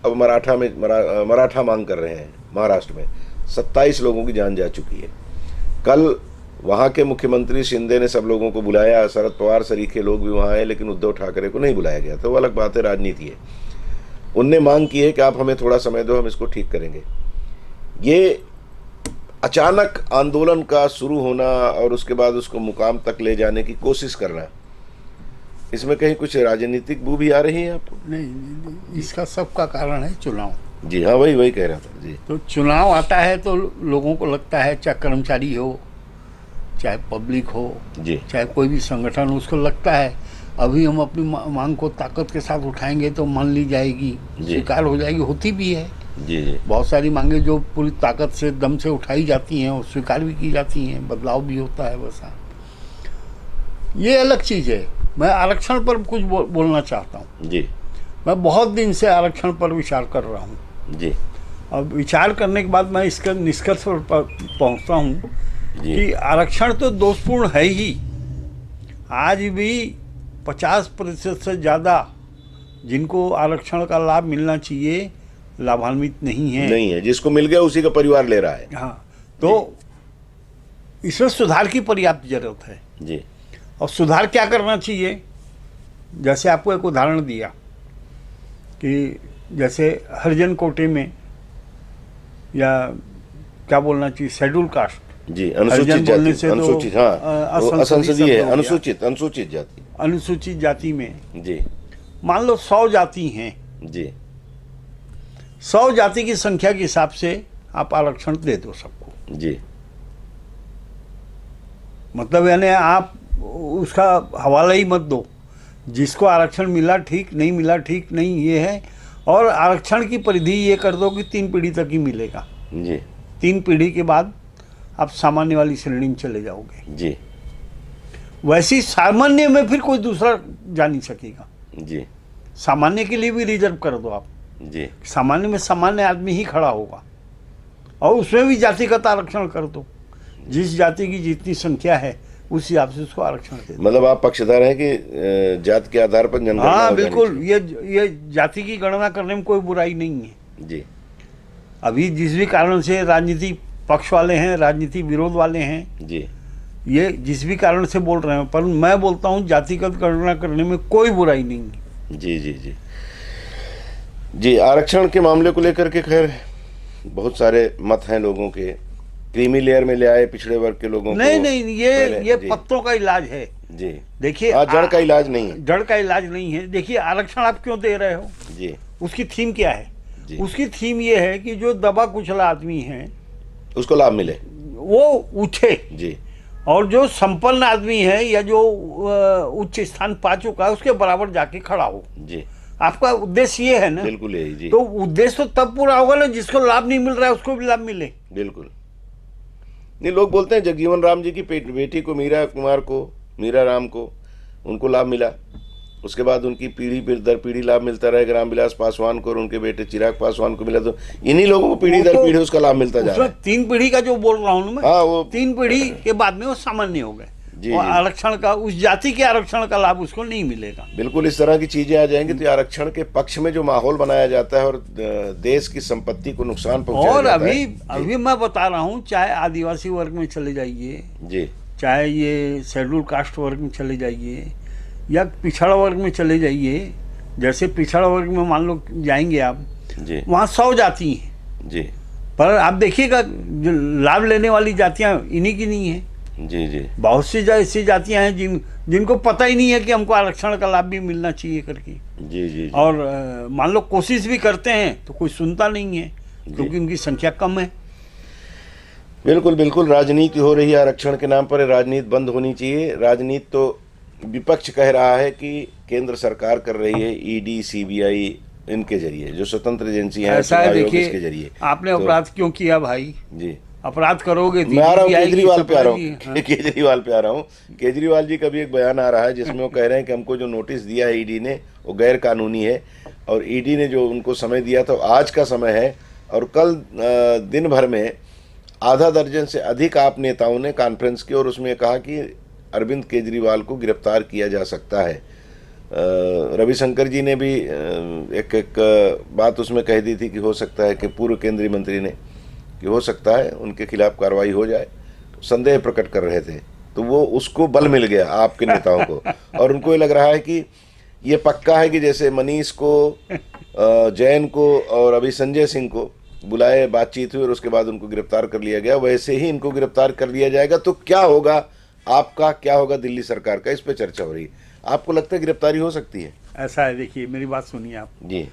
[SPEAKER 1] अब मराठा मांग कर रहे हैं। महाराष्ट्र में 27 लोगों की जान जा चुकी है। कल वहाँ के मुख्यमंत्री शिंदे ने सब लोगों को बुलाया, शरद पवार सरीखे लोग भी वहाँ आए, लेकिन उद्धव ठाकरे को नहीं बुलाया गया। तो वो अलग बात है, राजनीति है। उनने मांग की है कि आप हमें थोड़ा समय दो, हम इसको ठीक करेंगे। ये अचानक आंदोलन का शुरू होना और उसके बाद उसको मुकाम तक ले जाने की कोशिश करना, इसमें कहीं कुछ राजनीतिक बू भी आ रही है आपको?
[SPEAKER 2] नहीं, इसका सबका कारण है चुनाव।
[SPEAKER 1] जी हाँ, वही कह रहा था जी।
[SPEAKER 2] तो चुनाव आता है तो लोगों को लगता है, चाहे कर्मचारी हो, चाहे पब्लिक हो,
[SPEAKER 1] जी
[SPEAKER 2] चाहे कोई भी संगठन हो, उसको लगता है अभी हम अपनी मांग को ताकत के साथ उठाएंगे तो मान ली जाएगी, स्वीकार हो जाएगी। होती भी है।
[SPEAKER 1] जी जी।
[SPEAKER 2] बहुत सारी मांगे जो पूरी ताकत से दम से उठाई जाती हैं और स्वीकार भी की जाती हैं, बदलाव भी होता है वैसा। ये अलग चीज़ है। मैं आरक्षण पर कुछ बोलना चाहता हूँ
[SPEAKER 1] जी।
[SPEAKER 2] मैं बहुत दिन से आरक्षण पर विचार कर रहा हूँ
[SPEAKER 1] जी।
[SPEAKER 2] अब विचार करने के बाद मैं इसका निष्कर्ष पर पहुँचता हूँ कि आरक्षण तो दोषपूर्ण है ही। आज भी 50% से ज़्यादा जिनको आरक्षण का लाभ मिलना चाहिए लाभान्वित नहीं है।
[SPEAKER 1] जिसको मिल गया उसी का परिवार ले रहा है।
[SPEAKER 2] हाँ, तो इसमें सुधार की पर्याप्त जरूरत है
[SPEAKER 1] जी।
[SPEAKER 2] और सुधार क्या करना चाहिए? जैसे आपको एक उदाहरण दिया कि जैसे हरिजन कोटे में, या क्या बोलना चाहिए, शेड्यूल कास्ट
[SPEAKER 1] जी, अनुसूचित जाति, अनुसूचित, हाँ, असंसदीय है, अनुसूचित जाति,
[SPEAKER 2] अनुसूचित जाति में
[SPEAKER 1] जी
[SPEAKER 2] मान लो 100 जाति हैं
[SPEAKER 1] जी।
[SPEAKER 2] 100 जाति की संख्या के हिसाब से आप आरक्षण दे दो सबको
[SPEAKER 1] जी।
[SPEAKER 2] मतलब यानी आप उसका हवाला ही मत दो, जिसको आरक्षण मिला ठीक, नहीं मिला ठीक नहीं, ये है। और आरक्षण की परिधि ये कर दो कि 3 पीढ़ी तक ही मिलेगा
[SPEAKER 1] जी।
[SPEAKER 2] 3 पीढ़ी के बाद आप सामान्य वाली श्रेणी में चले जाओगे
[SPEAKER 1] जी।
[SPEAKER 2] वैसी सामान्य में फिर कोई दूसरा जा नहीं सकेगा
[SPEAKER 1] जी।
[SPEAKER 2] सामान्य के लिए भी रिजर्व कर दो आप
[SPEAKER 1] जी।
[SPEAKER 2] सामान्य में सामान्य आदमी ही खड़ा होगा और उसमें भी जातिगत आरक्षण कर दो। जिस जाति की जितनी संख्या है उस हिसाब से उसको आरक्षण दे दो।
[SPEAKER 1] मतलब आप पक्षधर हैं कि जात के आधार पर जनगणना?
[SPEAKER 2] हाँ बिल्कुल, ये जाति की गणना करने में कोई बुराई नहीं है
[SPEAKER 1] जी।
[SPEAKER 2] अभी जिस भी कारण से राजनीति पक्ष वाले हैं, राजनीति विरोध वाले हैं
[SPEAKER 1] जी,
[SPEAKER 2] ये जिस भी कारण से बोल रहे हैं, पर मैं बोलता हूँ जातिगत गणना करने में कोई बुराई नहीं है।
[SPEAKER 1] जी जी जी जी। आरक्षण के मामले को लेकर के खैर बहुत सारे मत हैं लोगों के। क्रीमी लेयर में ले आए पिछड़े वर्ग के लोगों
[SPEAKER 2] नहीं
[SPEAKER 1] को।
[SPEAKER 2] नहीं, ये पत्तों का इलाज है
[SPEAKER 1] जी।
[SPEAKER 2] देखिए,
[SPEAKER 1] जड़ का इलाज नहीं है।
[SPEAKER 2] जड़ का इलाज नहीं है। देखिए आरक्षण आप क्यों दे रहे हो
[SPEAKER 1] जी,
[SPEAKER 2] उसकी थीम क्या है
[SPEAKER 1] जी।
[SPEAKER 2] उसकी थीम ये है कि जो दबा कुचला आदमी है
[SPEAKER 1] उसको लाभ मिले,
[SPEAKER 2] वो उठे,
[SPEAKER 1] जी।
[SPEAKER 2] और जो संपन्न आदमी है या जो उच्च स्थान पा चुका है उसके बराबर जाके खड़ा हो।
[SPEAKER 1] जी,
[SPEAKER 2] आपका उद्देश्य ये है ना?
[SPEAKER 1] बिल्कुल यही जी।
[SPEAKER 2] तो उद्देश्य तो तब पूरा होगा ना जिसको लाभ नहीं मिल रहा है उसको भी लाभ मिले।
[SPEAKER 1] बिल्कुल नहीं। लोग बोलते हैं जगजीवन राम जी की बेटी को, मीरा कुमार को, मीरा राम को, उनको लाभ मिला, उसके बाद उनकी पीढ़ी दर पीढ़ी लाभ मिलता रहे। रामविलास पासवान को और उनके बेटे चिराग पासवान को मिला। तो इन्हीं लोगों को पीढ़ी दर पीढ़ी उसका लाभ मिलता जा रहा है।
[SPEAKER 2] 3 पीढ़ी का जो बोल रहा हूँ मैं,
[SPEAKER 1] हाँ, वो
[SPEAKER 2] 3 पीढ़ी के बाद में वो सामान्य हो गए
[SPEAKER 1] जी,
[SPEAKER 2] और
[SPEAKER 1] जी।
[SPEAKER 2] आरक्षण का, उस जाति के आरक्षण का लाभ उसको नहीं मिलेगा।
[SPEAKER 1] बिल्कुल इस तरह की चीजें आ जाएंगी तो आरक्षण के पक्ष में जो माहौल बनाया जाता है और देश की संपत्ति को नुकसान पहुंचाया
[SPEAKER 2] और
[SPEAKER 1] जाता है।
[SPEAKER 2] अभी मैं बता रहा हूँ, चाहे आदिवासी वर्ग में चले जाइए,
[SPEAKER 1] जी,
[SPEAKER 2] चाहे ये शेड्यूल कास्ट वर्ग में चले जाइए या पिछड़ा वर्ग में चले जाइए। जैसे पिछड़ा वर्ग में मान लो जाएंगे आप,
[SPEAKER 1] जी,
[SPEAKER 2] वहाँ 100 जाति हैं,
[SPEAKER 1] जी,
[SPEAKER 2] पर आप देखिएगा जो लाभ लेने वाली जातियाँ इन्हीं की नहीं है।
[SPEAKER 1] जी, जी,
[SPEAKER 2] बहुत सी ऐसी जातियाँ हैं जिनको पता ही नहीं है कि हमको आरक्षण का लाभ भी मिलना चाहिए करके।
[SPEAKER 1] जी, जी,
[SPEAKER 2] और मान लो कोशिश भी करते हैं तो कोई सुनता नहीं है क्योंकि उनकी संख्या कम है।
[SPEAKER 1] बिल्कुल बिल्कुल। राजनीति हो रही है आरक्षण के नाम पर। राजनीति बंद होनी चाहिए। राजनीति तो विपक्ष कह रहा है कि केंद्र सरकार कर रही है, ईडी, सीबीआई, इनके जरिए जो स्वतंत्र एजेंसियां हैं,
[SPEAKER 2] ऐसा है,
[SPEAKER 1] आयोग,
[SPEAKER 2] देखिए
[SPEAKER 1] इसके जरिए।
[SPEAKER 2] आपने अपराध क्यों किया भाई?
[SPEAKER 1] जी,
[SPEAKER 2] अपराध करोगे
[SPEAKER 1] मैं आ रहा हूँ केजरीवाल पे आ रहा
[SPEAKER 2] हाँ।
[SPEAKER 1] हूँ केजरीवाल पे आ रहा हूँ। केजरीवाल जी का भी एक बयान आ रहा है जिसमें वो कह रहे हैं कि हमको जो नोटिस दिया है ईडी ने वो गैर कानूनी है, और ईडी ने जो उनको समय दिया था आज का समय है। और कल दिन भर में आधा दर्जन से अधिक आप नेताओं ने कॉन्फ्रेंस की और उसमें कहा कि अरविंद केजरीवाल को गिरफ्तार किया जा सकता है। रविशंकर जी ने भी एक बात उसमें कह दी थी कि हो सकता है कि पूर्व केंद्रीय मंत्री ने कि हो सकता है उनके खिलाफ कार्रवाई हो जाए, संदेह प्रकट कर रहे थे। तो वो उसको बल मिल गया आपके नेताओं को, और उनको ये लग रहा है कि ये पक्का है कि जैसे मनीष को, जैन को और अभी संजय सिंह को बुलाए, बातचीत हुई और उसके बाद उनको गिरफ्तार कर लिया गया, वैसे ही इनको गिरफ्तार कर लिया जाएगा। तो क्या होगा आपका, क्या होगा दिल्ली सरकार का, इस पे चर्चा हो रही है। आपको लगता है गिरफ्तारी हो सकती है?
[SPEAKER 2] ऐसा है, देखिए मेरी बात सुनिए आप।
[SPEAKER 1] जी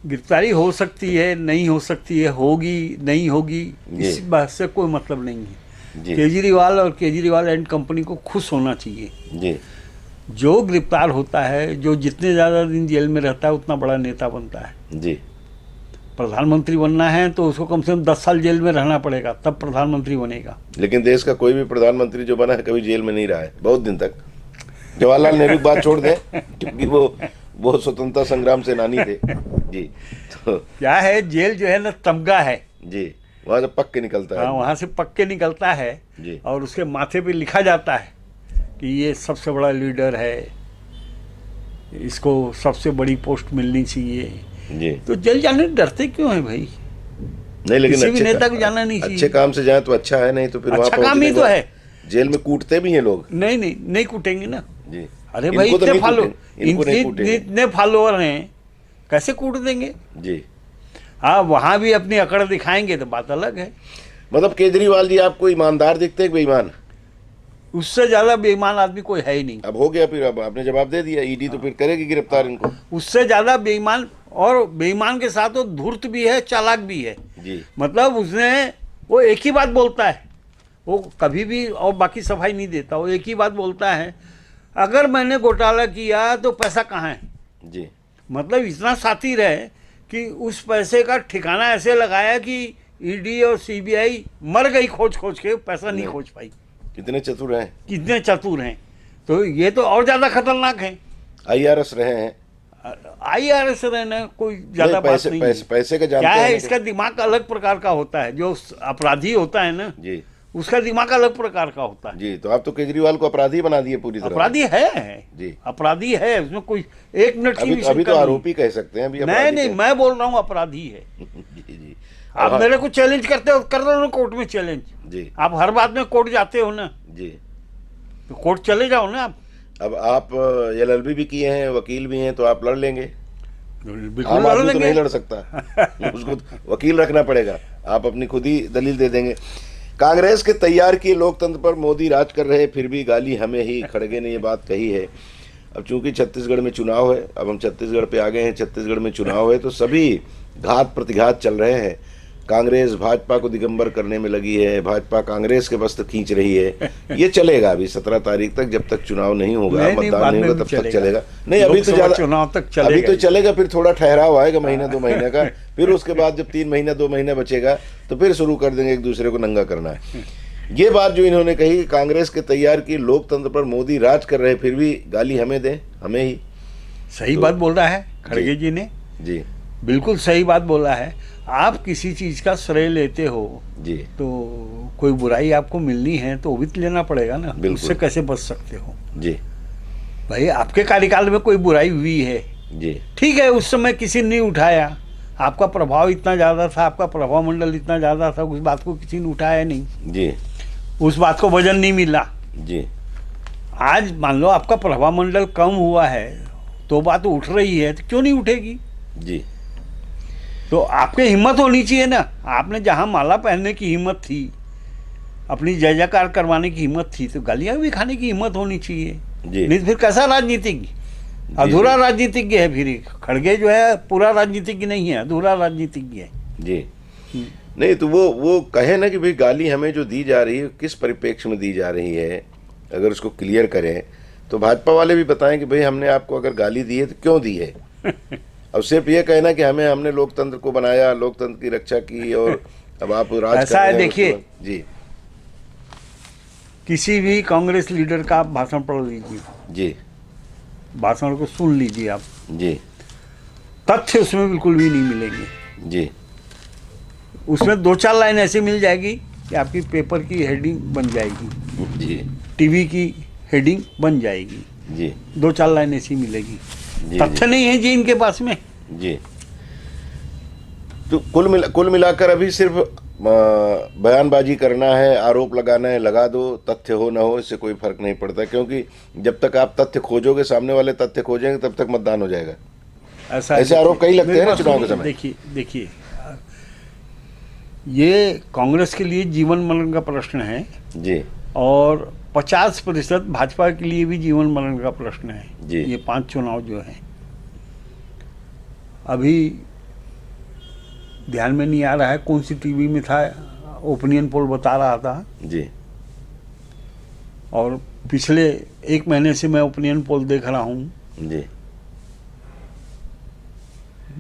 [SPEAKER 2] गिरफ्तारी हो सकती है, नहीं हो सकती है, होगी नहीं होगी, इस बात से कोई मतलब नहीं है।
[SPEAKER 1] जी
[SPEAKER 2] केजरीवाल और केजरीवाल एंड कंपनी को खुश होना चाहिए।
[SPEAKER 1] जी
[SPEAKER 2] जो गिरफ्तार होता है, जो जितने ज़्यादा दिन जेल में रहता है, उतना बड़ा नेता बनता है।
[SPEAKER 1] जी
[SPEAKER 2] प्रधानमंत्री बनना है तो उसको कम से कम 10 साल जेल में रहना पड़ेगा, तब प्रधानमंत्री बनेगा।
[SPEAKER 1] लेकिन देश का कोई भी प्रधानमंत्री जो बना है कभी जेल में नहीं रहा है बहुत दिन तक। जवाहरलाल नेहरू की बात छोड़ दें, क्योंकि वो स्वतंत्रता संग्राम सेनानी थे। जी तो
[SPEAKER 2] क्या है, जेल जो है ना तमगा है
[SPEAKER 1] जी, वहाँ से पक के निकलता है।
[SPEAKER 2] हाँ, वहाँ से पक के निकलता है
[SPEAKER 1] जी
[SPEAKER 2] और उसके माथे पे लिखा जाता है कि ये सबसे बड़ा लीडर है, इसको सबसे बड़ी पोस्ट मिलनी चाहिए।
[SPEAKER 1] जी।
[SPEAKER 2] तो जेल जाने डरते क्यों है भाई?
[SPEAKER 1] नहीं, लेकिन
[SPEAKER 2] किसी भी
[SPEAKER 1] अच्छे
[SPEAKER 2] नेता को जाना नहीं चाहिए।
[SPEAKER 1] अच्छे काम से जाए तो अच्छा है, नहीं तो फिर वहाँ
[SPEAKER 2] अच्छा काम
[SPEAKER 1] पहुँचने
[SPEAKER 2] ही तो
[SPEAKER 1] के बाद
[SPEAKER 2] है।
[SPEAKER 1] जेल में कूटते भी हैं लोग।
[SPEAKER 2] नहीं नहीं, नहीं कूटेंगे ना।
[SPEAKER 1] जी
[SPEAKER 2] अरे भाई,
[SPEAKER 1] इनको तो
[SPEAKER 2] इतने
[SPEAKER 1] नहीं
[SPEAKER 2] फॉलो,
[SPEAKER 1] कूटेंगे, इनको नहीं कूटेंगे।
[SPEAKER 2] इतने फॉलोअर हैं, कैसे कूट देंगे?
[SPEAKER 1] जी
[SPEAKER 2] हाँ, वहाँ भी अपनी अकड़ दिखाएंगे तो बात अलग है।
[SPEAKER 1] मतलब केजरीवाल जी आपको ईमानदार दिखते हैं कि बेईमान?
[SPEAKER 2] उससे ज्यादा बेईमान आदमी कोई है ही नहीं।
[SPEAKER 1] अब हो गया, फिर अब आपने जवाब दे दिया। ईडी तो फिर करेगी गिरफ्तार इनको।
[SPEAKER 2] उससे ज्यादा बेईमान, और बेईमान के साथ वो धूर्त भी है, चालाक भी है।
[SPEAKER 1] जी
[SPEAKER 2] मतलब वो एक ही बात बोलता है, वो कभी भी और बाकी सफाई नहीं देता। वो एक ही बात बोलता है, अगर मैंने घोटाला किया तो पैसा कहाँ है।
[SPEAKER 1] जी
[SPEAKER 2] मतलब इतना शातिर है कि उस पैसे का ठिकाना ऐसे लगाया कि ईडी और सीबीआई मर गई खोज खोज के, पैसा नहीं खोज पाई।
[SPEAKER 1] कितने चतुर हैं,
[SPEAKER 2] कितने चतुर हैं। तो ये तो और ज्यादा खतरनाक है।
[SPEAKER 1] IRS रहे हैं।
[SPEAKER 2] IRS रहना कोई ज्यादा बात
[SPEAKER 1] पैसे
[SPEAKER 2] नहीं
[SPEAKER 1] पैसे
[SPEAKER 2] है।
[SPEAKER 1] पैसे का जानते
[SPEAKER 2] क्या है,
[SPEAKER 1] हैं
[SPEAKER 2] इसका दिमाग अलग प्रकार का होता है। जो अपराधी होता है ना,
[SPEAKER 1] जी
[SPEAKER 2] उसका दिमाग अलग प्रकार का होता है।
[SPEAKER 1] जी। तो आप तो केजरीवाल को अपराधी बना दिए पूरी तरह।
[SPEAKER 2] अपराधी है
[SPEAKER 1] जी।
[SPEAKER 2] अपराधी है, उसमें कोई एक मिनट की भी
[SPEAKER 1] अभी
[SPEAKER 2] शंका
[SPEAKER 1] तो
[SPEAKER 2] नहीं।
[SPEAKER 1] आरोपी कह सकते हैं, अभी
[SPEAKER 2] नहीं
[SPEAKER 1] अपराधी
[SPEAKER 2] नहीं, मैं बोल रहा हूँ अपराधी है।
[SPEAKER 1] जी जी।
[SPEAKER 2] आप मेरे को चैलेंज करते हो, कर रहे हो कोर्ट में चैलेंज।
[SPEAKER 1] जी
[SPEAKER 2] आप हर बात में कोर्ट जाते हो ना,
[SPEAKER 1] जी।
[SPEAKER 2] तो कोर्ट चले जाओ ना आप।
[SPEAKER 1] अब आप LLB भी किए हैं, वकील भी हैं, तो आप लड़ लेंगे।
[SPEAKER 2] बिल्कुल
[SPEAKER 1] आम
[SPEAKER 2] लड़
[SPEAKER 1] आदमी तो नहीं
[SPEAKER 2] लेंगे।
[SPEAKER 1] लड़ सकता, उसको वकील रखना पड़ेगा। आप अपनी खुद ही दलील दे देंगे। कांग्रेस के तैयार किए लोकतंत्र पर मोदी राज कर रहे, फिर भी गाली हमें ही, खड़गे ने ये बात कही है। अब चूंकि छत्तीसगढ़ में चुनाव है, अब हम छत्तीसगढ़ पे आ गए हैं, छत्तीसगढ़ में चुनाव है तो सभी घात प्रतिघात चल रहे हैं। कांग्रेस भाजपा को दिगंबर करने में लगी है, भाजपा कांग्रेस के वस्त्र खींच रही है। ये चलेगा अभी 17 तारीख तक, जब तक चुनाव नहीं होगा, मतदान नहीं होगा, तब तक चलेगा। नहीं, अभी तो ज्यादा
[SPEAKER 2] चुनाव तक चलेगा,
[SPEAKER 1] अभी तो चलेगा, फिर थोड़ा ठहराव आएगा महीना 2 महीने का। फिर उसके बाद जब 3 महीना 2 महीना बचेगा तो फिर शुरू कर देंगे एक दूसरे को नंगा करना है। ये बात जो इन्होंने कही, कांग्रेस के तैयार की लोकतंत्र पर मोदी राज कर रहे, फिर भी गाली हमें दें, हमें ही।
[SPEAKER 2] सही बात बोल रहा है खड़गे जी ने,
[SPEAKER 1] जी
[SPEAKER 2] बिल्कुल सही बात बोला है। आप किसी चीज का श्रेय लेते हो
[SPEAKER 1] जी
[SPEAKER 2] तो कोई बुराई आपको मिलनी है तो वो भी तो लेना पड़ेगा ना।
[SPEAKER 1] बिल्कुल।
[SPEAKER 2] उससे कैसे बच सकते हो
[SPEAKER 1] जी
[SPEAKER 2] भाई? आपके कार्यकाल में कोई बुराई हुई है,
[SPEAKER 1] जी
[SPEAKER 2] ठीक है, उस समय किसी ने नहीं उठाया, आपका प्रभाव इतना ज़्यादा था, आपका प्रभाव मंडल इतना ज़्यादा था, उस बात को किसी ने उठाया नहीं,
[SPEAKER 1] जी
[SPEAKER 2] उस बात को वजन नहीं मिला।
[SPEAKER 1] जी
[SPEAKER 2] आज मान लो आपका प्रभाव मंडल कम हुआ है तो बात उठ रही है, तो क्यों नहीं उठेगी?
[SPEAKER 1] जी।
[SPEAKER 2] तो आपके हिम्मत होनी चाहिए ना। आपने जहाँ माला पहनने की हिम्मत थी, अपनी जय जयकार करवाने की हिम्मत थी, तो गालियाँ भी खाने की हिम्मत होनी चाहिए।
[SPEAKER 1] जी।
[SPEAKER 2] नहीं तो फिर कैसा राजनीतिज्ञ? अधूरा राजनीतिज्ञ है फिर। खड़गे जो है पूरा राजनीतिज्ञ नहीं है, अधूरा राजनीतिज्ञ है।
[SPEAKER 1] जी। नहीं तो वो कहे ना कि भाई गाली हमें जो दी जा रही है किस परिप्रेक्ष्य में दी जा रही है, अगर उसको क्लियर करें तो भाजपा वाले भी बताएं कि भाई हमने आपको अगर गाली दी है तो क्यों दी है। अब सिर्फ ये कहना कि हमने लोकतंत्र को बनाया, लोकतंत्र की रक्षा की और अब आप राज कर
[SPEAKER 2] ऐसा
[SPEAKER 1] रहे
[SPEAKER 2] है,
[SPEAKER 1] हैं,
[SPEAKER 2] देखिए
[SPEAKER 1] जी
[SPEAKER 2] किसी भी कांग्रेस लीडर का आप भाषण पढ़ लीजिए,
[SPEAKER 1] जी
[SPEAKER 2] भाषण को सुन लीजिए आप,
[SPEAKER 1] जी
[SPEAKER 2] तथ्य उसमें बिल्कुल भी नहीं मिलेंगे।
[SPEAKER 1] जी
[SPEAKER 2] उसमें 2-4 लाइन ऐसी मिल जाएगी कि आपकी पेपर की हेडिंग बन जाएगी,
[SPEAKER 1] जी
[SPEAKER 2] टीवी की हेडिंग बन जाएगी।
[SPEAKER 1] जी
[SPEAKER 2] 2-4 लाइन ऐसी मिलेगी।
[SPEAKER 1] जी
[SPEAKER 2] तथ्य नहीं है जी इनके पास में।
[SPEAKER 1] जी। तो कुल मिलाकर अभी सिर्फ बयानबाजी करना है, आरोप लगाना है, लगा दो, तथ्य हो ना हो इससे कोई फर्क नहीं पड़ता, क्योंकि जब तक आप तथ्य खोजोगे, सामने वाले तथ्य खोजेंगे, तब तक मतदान हो जाएगा।
[SPEAKER 2] ऐसा
[SPEAKER 1] ऐसे आरोप कई लगते हैं ना चुनाव के समय।
[SPEAKER 2] देखिए ये कांग्रेस के लिए जीवन मरण का प्रश्न है
[SPEAKER 1] जी
[SPEAKER 2] और 50% भाजपा के लिए भी जीवन मरण का प्रश्न है
[SPEAKER 1] जी।
[SPEAKER 2] ये 5 चुनाव जो हैं अभी ध्यान में नहीं आ रहा है कौन सी टीवी में था, ओपिनियन पोल बता रहा था
[SPEAKER 1] जी
[SPEAKER 2] और पिछले 1 महीने से मैं ओपिनियन पोल देख रहा हूँ।
[SPEAKER 1] जी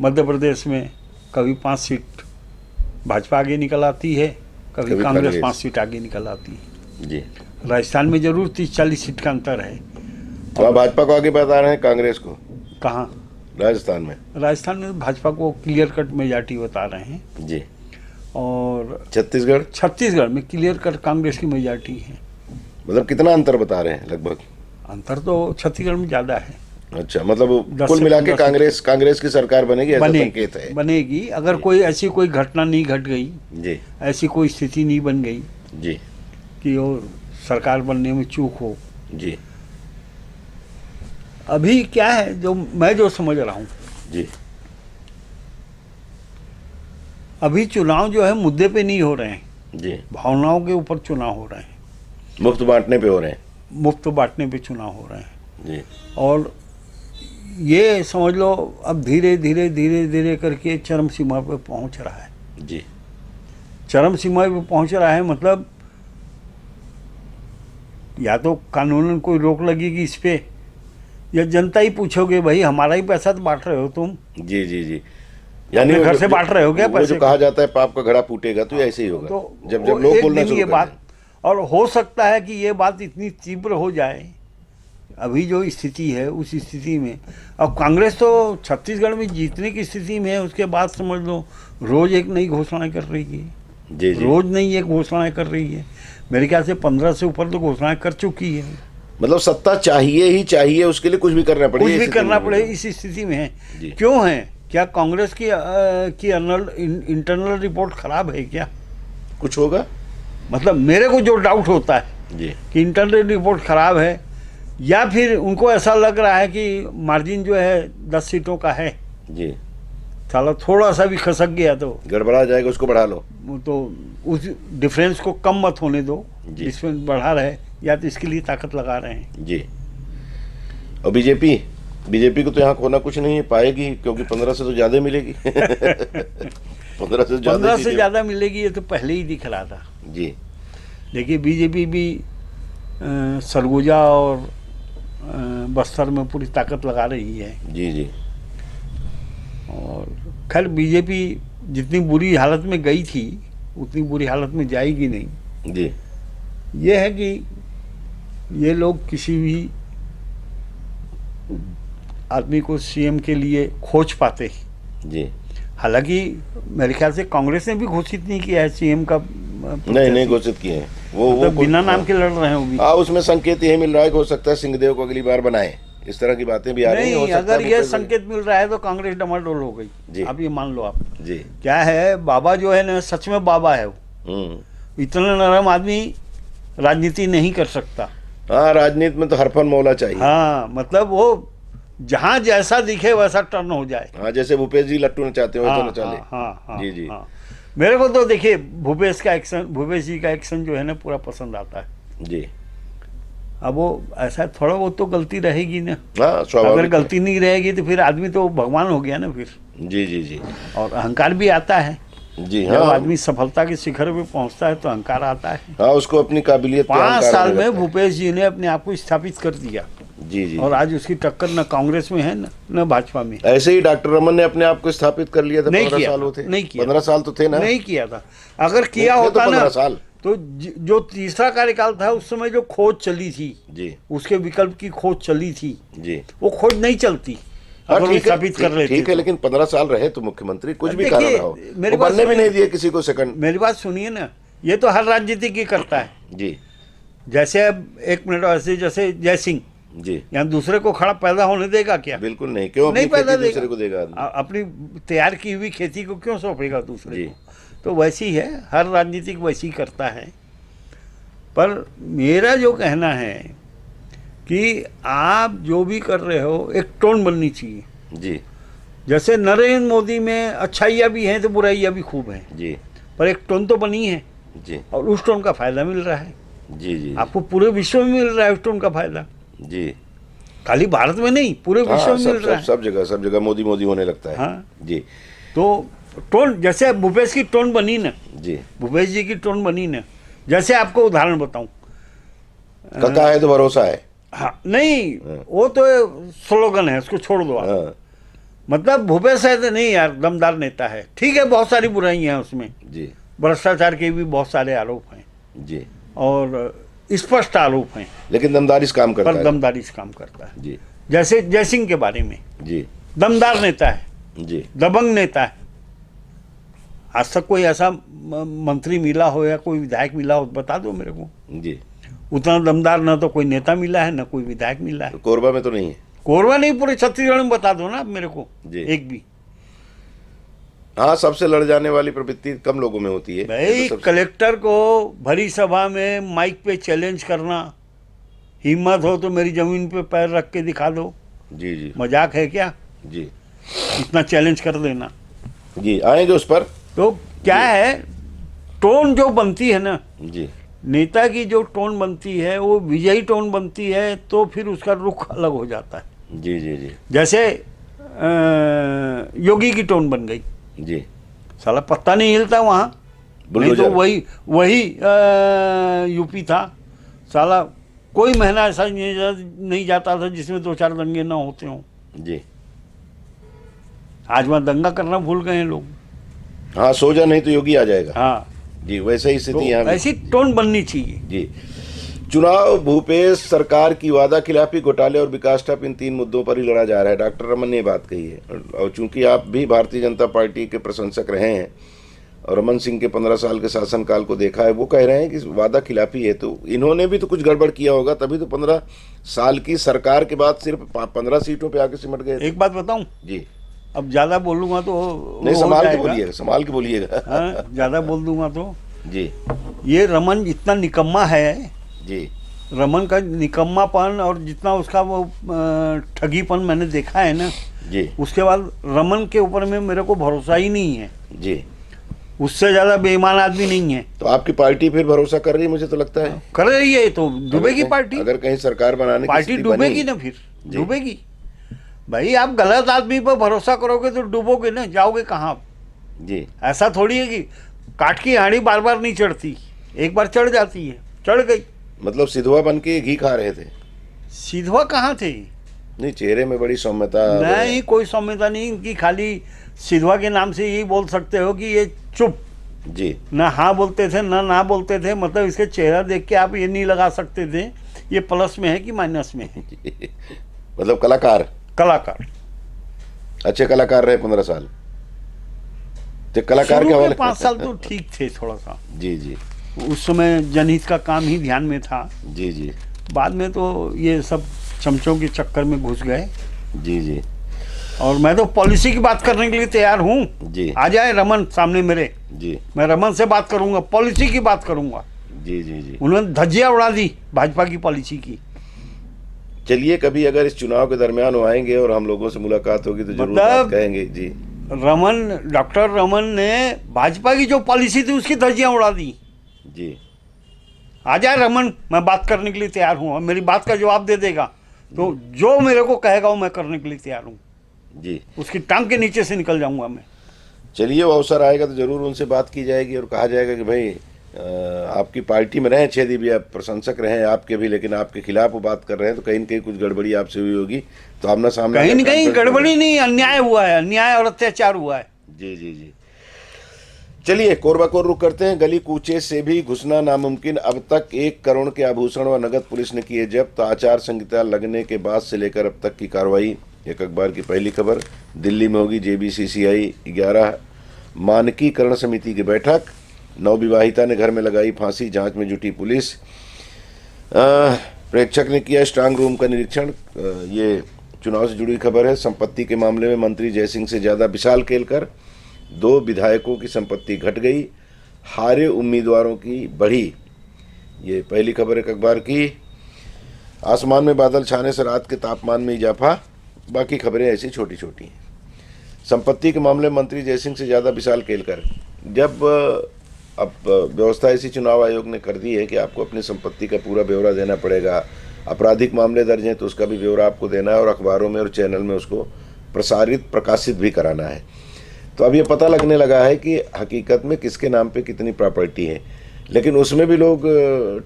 [SPEAKER 2] मध्य प्रदेश में कभी 5 सीट भाजपा आगे निकल आती है, कभी कांग्रेस 5 सीट आगे निकल आती है।
[SPEAKER 1] जी।
[SPEAKER 2] राजस्थान में जरूर 30-40 सीट का अंतर है।
[SPEAKER 1] तो आप भाजपा को आगे बता रहे हैं कांग्रेस को?
[SPEAKER 2] कहाँ?
[SPEAKER 1] राजस्थान में।
[SPEAKER 2] राजस्थान में भाजपा को क्लियर कट मेजॉरिटी बता रहे हैं
[SPEAKER 1] जी।
[SPEAKER 2] और
[SPEAKER 1] छत्तीसगढ़
[SPEAKER 2] में क्लियर कट कांग्रेस की मेजॉरिटी है।
[SPEAKER 1] मतलब कितना अंतर बता रहे हैं लगभग?
[SPEAKER 2] अंतर तो छत्तीसगढ़ में ज़्यादा है।
[SPEAKER 1] अच्छा, मतलब कुल मिला के कांग्रेस की सरकार बनेगी, ऐसा संकेत है?
[SPEAKER 2] बनेगी अगर ऐसी कोई घटना नहीं घट गई
[SPEAKER 1] जी,
[SPEAKER 2] ऐसी कोई स्थिति नहीं बन गई
[SPEAKER 1] जी,
[SPEAKER 2] कि वो सरकार बनने में चूक हो।
[SPEAKER 1] जी।
[SPEAKER 2] अभी क्या है जो समझ रहा हूँ
[SPEAKER 1] जी।
[SPEAKER 2] अभी चुनाव जो है मुद्दे पे नहीं हो रहे हैं
[SPEAKER 1] जी,
[SPEAKER 2] भावनाओं के ऊपर चुनाव हो रहे हैं,
[SPEAKER 1] मुफ्त बांटने पे हो रहे हैं,
[SPEAKER 2] मुफ्त बांटने पे चुनाव हो रहे हैं।
[SPEAKER 1] जी।
[SPEAKER 2] और ये समझ लो अब धीरे धीरे करके चरम सीमा पे पहुंच रहा है।
[SPEAKER 1] जी।
[SPEAKER 2] चरम सीमा पे पहुंच रहा है मतलब या तो कानूनन कोई रोक लगेगी इस पे या जनता ही पूछोगे भाई हमारा ही पैसा तो बांट रहे हो तुम।
[SPEAKER 1] जी, जी, जी। यानी
[SPEAKER 2] घर से बांट रहे हो क्या पैसे?
[SPEAKER 1] जो कहा जाता है पाप का घड़ा फूटेगा, तो ऐसे ही होगा
[SPEAKER 2] तो
[SPEAKER 1] जब लोग बोलना शुरू
[SPEAKER 2] ये
[SPEAKER 1] कर
[SPEAKER 2] बात
[SPEAKER 1] दें।
[SPEAKER 2] और हो सकता है कि ये बात इतनी तीव्र हो जाए अभी जो स्थिति है उस स्थिति में। अब कांग्रेस तो छत्तीसगढ़ में जीतने की स्थिति में है, उसके बाद समझ लो रोज एक नई घोषणाएं कर रही है।
[SPEAKER 1] जी, जी।
[SPEAKER 2] रोज नई एक घोषणाएं कर रही है। मेरे ख्याल से 15 से ऊपर तो घोषणाएं कर चुकी है।
[SPEAKER 1] मतलब सत्ता चाहिए ही चाहिए, उसके लिए कुछ भी करना पड़े,
[SPEAKER 2] कुछ भी करना पड़े इस स्थिति में है। क्यों है? क्या कांग्रेस की इंटरनल रिपोर्ट खराब है क्या?
[SPEAKER 1] कुछ होगा?
[SPEAKER 2] मतलब मेरे को जो डाउट होता है
[SPEAKER 1] जी
[SPEAKER 2] कि इंटरनल रिपोर्ट खराब है या फिर उनको ऐसा लग रहा है कि मार्जिन जो है 10 सीटों का है
[SPEAKER 1] जी,
[SPEAKER 2] साला थोड़ा सा भी खसक गया तो
[SPEAKER 1] गड़बड़ा जाएगा, उसको बढ़ा लो,
[SPEAKER 2] तो उस डिफरेंस को कम मत होने दो,
[SPEAKER 1] जी।
[SPEAKER 2] इसमें बढ़ा रहे या तो इसके लिए ताकत लगा रहे हैं।
[SPEAKER 1] जी। और बीजेपी को तो यहाँ खोना कुछ नहीं पाएगी, क्योंकि 15 से तो ज्यादा मिलेगी। 15 से
[SPEAKER 2] ज्यादा मिलेगी, ये तो पहले ही दिख रहा था।
[SPEAKER 1] जी।
[SPEAKER 2] देखिए बीजेपी भी सरगुजा और बस्तर में पूरी ताकत लगा रही है।
[SPEAKER 1] जी, जी।
[SPEAKER 2] और खैर बीजेपी जितनी बुरी हालत में गई थी उतनी बुरी हालत में जाएगी नहीं।
[SPEAKER 1] जी।
[SPEAKER 2] ये है कि ये लोग किसी भी आदमी को सीएम के लिए खोज पाते।
[SPEAKER 1] जी।
[SPEAKER 2] हालांकि मेरे ख्याल से कांग्रेस ने भी घोषित नहीं किया है सीएम का।
[SPEAKER 1] नहीं घोषित किए हैं वो
[SPEAKER 2] मतलब बिना नाम के लड़ रहे हैं वो भी।
[SPEAKER 1] हाँ, उसमें संकेत यही मिल रहा है कि हो सकता है सिंहदेव को अगली बार बनाए, इस तरह की बातें भी आ रही हैं।
[SPEAKER 2] नहीं, अगर ये संकेत मिल रहा है तो कांग्रेस डमाडोल हो गई। अब ये मान लो आप।
[SPEAKER 1] जी।
[SPEAKER 2] क्या है, बाबा जो है ना सच में बाबा है वो। इतना नरम आदमी राजनीति नहीं कर सकता।
[SPEAKER 1] हाँ, राजनीति में तो हरफन मौला चाहिए।
[SPEAKER 2] हाँ, मतलब वो जहाँ जैसा दिखे वैसा टर्न हो जाए।
[SPEAKER 1] हाँ, जैसे भूपेश जी लट्टू नचाते हो वैसा नचा ले।
[SPEAKER 2] हाँ,
[SPEAKER 1] जी, जी।
[SPEAKER 2] हाँ। मेरे को तो देखिए भूपेश जी का एक्शन जो है ना पूरा पसंद आता है।
[SPEAKER 1] जी।
[SPEAKER 2] अब वो ऐसा थोड़ा बहुत तो गलती रहेगी ना।
[SPEAKER 1] हाँ, स्वाभाविक।
[SPEAKER 2] अगर गलती नहीं रहेगी तो फिर आदमी तो भगवान हो गया ना फिर।
[SPEAKER 1] जी, जी, जी।
[SPEAKER 2] और अहंकार भी आता है।
[SPEAKER 1] जी
[SPEAKER 2] जब
[SPEAKER 1] हाँ,
[SPEAKER 2] आदमी सफलता के शिखर पे पहुंचता है तो अहंकार आता है।
[SPEAKER 1] हाँ, उसको अपनी काबिलियत
[SPEAKER 2] 5 साल में भूपेश जी ने अपने आप को स्थापित कर दिया।
[SPEAKER 1] जी, जी।
[SPEAKER 2] और आज उसकी टक्कर न कांग्रेस में है न भाजपा में।
[SPEAKER 1] ऐसे ही डॉक्टर रमन ने अपने आप को स्थापित कर लिया था। 15 साल होते।
[SPEAKER 2] नहीं किया।
[SPEAKER 1] 15 साल तो थे ना।
[SPEAKER 2] नहीं किया था। अगर किया होता ना
[SPEAKER 1] 15 साल
[SPEAKER 2] तो जो तीसरा कार्यकाल था उस समय जो खोज चली थी
[SPEAKER 1] जी,
[SPEAKER 2] उसके विकल्प की खोज चली थी
[SPEAKER 1] जी,
[SPEAKER 2] वो खोज नहीं चलती।
[SPEAKER 1] हाँ,
[SPEAKER 2] ठीक
[SPEAKER 1] है, लेकिन 15 साल रहे तो मुख्यमंत्री कुछ भी
[SPEAKER 2] देखिए,
[SPEAKER 1] कारण हो, बनने भी नहीं दिए किसी को सेकंड।
[SPEAKER 2] मेरी बात सुनिए ना, ये तो हर राजनीति की करता है।
[SPEAKER 1] जी।
[SPEAKER 2] जैसे अब 1 मिनट ऐसे जैसे जय सिंह
[SPEAKER 1] जी,
[SPEAKER 2] यहाँ दूसरे को खड़ा पैदा होने देगा क्या?
[SPEAKER 1] बिल्कुल नहीं। क्यों
[SPEAKER 2] नहीं पैदा देगा,
[SPEAKER 1] दूसरे को देगा आदमी।
[SPEAKER 2] अपनी तैयार की हुई खेती को क्यों सौंपेगा दूसरे
[SPEAKER 1] जी।
[SPEAKER 2] को? तो वैसी है, हर राजनीतिक वैसी करता है। पर मेरा जो कहना है कि आप जो भी कर रहे हो एक टोन बननी चाहिए।
[SPEAKER 1] जी,
[SPEAKER 2] जैसे नरेंद्र मोदी में अच्छाइयाँ भी हैं तो बुराइयाँ भी खूब हैं।
[SPEAKER 1] जी।
[SPEAKER 2] पर एक टोन तो बनी है
[SPEAKER 1] जी
[SPEAKER 2] और उस टोन का फायदा मिल रहा है।
[SPEAKER 1] जी जी
[SPEAKER 2] आपको पूरे विश्व में मिल रहा है उस टोन का फायदा,
[SPEAKER 1] जी।
[SPEAKER 2] खाली भारत में नहीं, पूरे विश्व
[SPEAKER 1] हाँ,
[SPEAKER 2] में
[SPEAKER 1] सब
[SPEAKER 2] मिल रहा है।
[SPEAKER 1] सब जगह मोदी मोदी होने लगता है।
[SPEAKER 2] हाँ।
[SPEAKER 1] जी
[SPEAKER 2] तो टोन, जैसे भूपेश की टोन बनी ना,
[SPEAKER 1] जी।
[SPEAKER 2] भूपेश जी की टोन बनी ना, जैसे आपको उदाहरण बताऊं,
[SPEAKER 1] कका है तो भरोसा है।
[SPEAKER 2] हाँ नहीं, वो तो स्लोगन है, उसको छोड़ दो आप।
[SPEAKER 1] हाँ
[SPEAKER 2] मतलब भूपेश है तो नहीं यार, दमदार नेता है, ठीक है, बहुत सारी बुराइयां हैं उसमें,
[SPEAKER 1] जी
[SPEAKER 2] भ्रष्टाचार के भी बहुत सारे आरोप हैं
[SPEAKER 1] जी।
[SPEAKER 2] और स्पष्ट आरोप हैं,
[SPEAKER 1] लेकिन दमदारी से काम करता
[SPEAKER 2] पर
[SPEAKER 1] है।
[SPEAKER 2] दमदारी से काम करता है।
[SPEAKER 1] जी
[SPEAKER 2] जैसे जयसिंह के बारे में,
[SPEAKER 1] जी
[SPEAKER 2] दमदार नेता है,
[SPEAKER 1] जी
[SPEAKER 2] दबंग नेता है। आज तक कोई ऐसा मंत्री मिला हो या कोई विधायक मिला हो, बता दो मेरे को।
[SPEAKER 1] जी।
[SPEAKER 2] उतना दमदार ना तो कोई नेता मिला है, ना कोई विधायक मिला है।
[SPEAKER 1] कोरबा में तो नहीं है।
[SPEAKER 2] कोरबा नहीं, पूरे छत्तीसगढ़ में बता दो ना आप मेरे को
[SPEAKER 1] जी।
[SPEAKER 2] एक भी।
[SPEAKER 1] हाँ, सबसे लड़ जाने वाली प्रवृत्ति कम लोगों में होती है।
[SPEAKER 2] भाई
[SPEAKER 1] तो
[SPEAKER 2] कलेक्टर को भरी सभा में माइक पे चैलेंज करना, हिम्मत हो तो मेरी जमीन पे पैर रख के दिखा दो।
[SPEAKER 1] जी जी
[SPEAKER 2] मजाक है क्या?
[SPEAKER 1] जी
[SPEAKER 2] इतना चैलेंज कर देना।
[SPEAKER 1] जी। आएंगे उस पर।
[SPEAKER 2] तो क्या है, टोन जो बनती है ना,
[SPEAKER 1] जी
[SPEAKER 2] नेता की जो टोन बनती है वो विजयी टोन बनती है, तो फिर उसका रुख अलग हो जाता है।
[SPEAKER 1] जी जी जी
[SPEAKER 2] जैसे योगी की टोन बन गई,
[SPEAKER 1] जी।
[SPEAKER 2] साला पत्ता नहीं हिलता वहाँ, नहीं
[SPEAKER 1] बुलडोजर।
[SPEAKER 2] तो वही यूपी था। साला कोई महीना ऐसा नहीं जाता था जिसमें 2-4 दंगे ना होते हों।
[SPEAKER 1] जी।
[SPEAKER 2] आज वहाँ दंगा करना भूल गए हैं लोग।
[SPEAKER 1] हाँ, सो जा नहीं तो योगी आ जाएगा।
[SPEAKER 2] हाँ,
[SPEAKER 1] जी, वैसे ही
[SPEAKER 2] तो
[SPEAKER 1] स्थिति यहाँ भी।
[SPEAKER 2] ऐसी टोन बननी चाहिए।
[SPEAKER 1] जी। चुनाव, भूपेश सरकार की वादा खिलाफी, घोटाले और विकास ठप, इन 3 मुद्दों पर ही लड़ा जा रहा है। डॉक्टर रमन ने ये बात कही है। और चूंकि आप भी भारतीय जनता पार्टी के प्रशंसक रहे हैं और रमन सिंह के 15 साल के शासनकाल को देखा है, वो कह रहे हैं कि वादा खिलाफी है, तो इन्होंने भी तो कुछ गड़बड़ किया होगा, तभी तो 15 साल की सरकार के बाद सिर्फ 15 सीटों पे आके सिमट गए थे।
[SPEAKER 2] एक बात बताऊं,
[SPEAKER 1] जी।
[SPEAKER 2] अब ज्यादा बोलूंगा तो
[SPEAKER 1] नहीं,
[SPEAKER 2] हो
[SPEAKER 1] संभाल के
[SPEAKER 2] जाएगा।
[SPEAKER 1] बोलिएगा, संभाल के बोलिएगा।
[SPEAKER 2] हाँ, ज्यादा बोल दूंगा तो
[SPEAKER 1] जी
[SPEAKER 2] ये रमन इतना निकम्मा है,
[SPEAKER 1] जी
[SPEAKER 2] रमन का निकम्मापन और जितना उसका वो ठगीपन मैंने देखा है ना,
[SPEAKER 1] जी
[SPEAKER 2] उसके बाद रमन के ऊपर में मेरे को भरोसा ही नहीं है।
[SPEAKER 1] जी।
[SPEAKER 2] उससे ज्यादा बेईमान आदमी नहीं है।
[SPEAKER 1] तो आपकी पार्टी फिर भरोसा कर रही है, मुझे तो लगता है।
[SPEAKER 2] कर रही है तो डूबेगी
[SPEAKER 1] अगर
[SPEAKER 2] पार्टी।
[SPEAKER 1] अगर कहीं सरकार बनाने की
[SPEAKER 2] पार्टी
[SPEAKER 1] स्थिति
[SPEAKER 2] डूबेगी
[SPEAKER 1] बनी,
[SPEAKER 2] ना, फिर
[SPEAKER 1] जी।
[SPEAKER 2] डूबेगी। भाई आप गलत आदमी पर भरोसा करोगे तो डूबोगे ना, जाओगे कहाँ आप?
[SPEAKER 1] जी
[SPEAKER 2] ऐसा थोड़ी है कि काट की हांडी बार बार नहीं चढ़ती, एक बार चढ़ जाती है, चढ़ गई।
[SPEAKER 1] मतलब सिधवा बन के घी खा रहे थे।
[SPEAKER 2] सीधवा कहाँ थे?
[SPEAKER 1] नहीं, चेहरे में बड़ी सौम्यता।
[SPEAKER 2] नहीं, कोई सौम्यता नहीं कि खाली सिधवा के नाम से यही बोल सकते हो कि ये चुप,
[SPEAKER 1] जी
[SPEAKER 2] ना हाँ बोलते थे ना बोलते थे। मतलब इसके चेहरा देख के आप ये नहीं लगा सकते थे ये प्लस में है कि माइनस में है।
[SPEAKER 1] मतलब कलाकार,
[SPEAKER 2] कलाकार,
[SPEAKER 1] अच्छे कलाकार रहे 15 साल। तो कलाकार के
[SPEAKER 2] शुरू
[SPEAKER 1] हवाले
[SPEAKER 2] में 5 साल तो ठीक थे थोड़ा सा,
[SPEAKER 1] जी जी
[SPEAKER 2] उस समय जनहित का काम ही ध्यान में था।
[SPEAKER 1] जी जी
[SPEAKER 2] बाद में तो ये सब चमचों के चक्कर में घुस गए।
[SPEAKER 1] जी जी
[SPEAKER 2] और मैं तो पॉलिसी की बात करने के लिए तैयार हूँ।
[SPEAKER 1] जी
[SPEAKER 2] आ जाए रमन सामने मेरे,
[SPEAKER 1] जी
[SPEAKER 2] मैं रमन से बात करूंगा, पॉलिसी की बात करूंगा।
[SPEAKER 1] जी जी जी।
[SPEAKER 2] उन्होंने धज्जियां उड़ा दी भाजपा की पॉलिसी की।
[SPEAKER 1] चलिए, कभी अगर इस चुनाव के दरमियान वो आएंगे और हम लोगों से मुलाकात होगी तो जरूर
[SPEAKER 2] मतलब
[SPEAKER 1] बात कहेंगे। जी
[SPEAKER 2] डॉक्टर रमन ने भाजपा की जो पॉलिसी थी उसकी धज्जियां उड़ा दी।
[SPEAKER 1] जी
[SPEAKER 2] आ जाए रमन, मैं बात करने के लिए तैयार हूँ। और मेरी बात का जवाब दे देगा तो जो मेरे को कहेगा वो मैं करने के लिए तैयार हूँ।
[SPEAKER 1] जी।
[SPEAKER 2] उसकी टांग के नीचे से निकल जाऊंगा मैं।
[SPEAKER 1] चलिए, वो अवसर आएगा तो जरूर उनसे बात की जाएगी और कहा जाएगा कि भाई आपकी पार्टी में रहे छेदी भी, आप प्रशंसक रहे आपके भी, लेकिन आपके खिलाफ वो बात कर रहे हैं, तो कहीं न कहीं कुछ गड़बड़ी आपसे हुई होगी, तो आमना सामना
[SPEAKER 2] कहीं न कहीं गड़बड़ी नहीं, अन्याय हुआ है, अन्याय और अत्याचार हुआ है।
[SPEAKER 1] जी जी जी। चलिए, कोरबा को रुख करते हैं। गली कूचे से भी घुसना नामुमकिन, अब तक 1 करोड़ के आभूषण व नगद पुलिस ने किए जब्त। आचार संहिता लगने के बाद से लेकर अब तक की कार्रवाई। एक अखबार की पहली खबर। दिल्ली में होगी JBCCI 11 मानकीकरण समिति की बैठक। नवविवाहिता ने घर में लगाई फांसी, जांच में जुटी पुलिस। प्रेक्षक ने किया स्ट्रांग रूम का निरीक्षण। ये चुनाव से जुड़ी खबर है। संपत्ति के मामले में मंत्री जयसिंह से ज़्यादा विशाल केलकर, 2 विधायकों की संपत्ति घट गई, हारे उम्मीदवारों की बढ़ी। ये पहली खबर एक अखबार की। आसमान में बादल छाने से रात के तापमान में इजाफा। बाकी खबरें ऐसी छोटी छोटी हैं। संपत्ति के मामले में मंत्री जयसिंह से ज़्यादा विशाल केलकर। जब अब व्यवस्था ऐसी चुनाव आयोग ने कर दी है कि आपको अपनी संपत्ति का पूरा ब्यौरा देना पड़ेगा। आपराधिक मामले दर्ज हैं तो उसका भी ब्यौरा आपको देना है और अखबारों में और चैनल में उसको प्रकाशित भी कराना है। तो अब ये पता लगने लगा है कि हकीकत में किसके नाम पे कितनी प्रॉपर्टी है। लेकिन उसमें भी लोग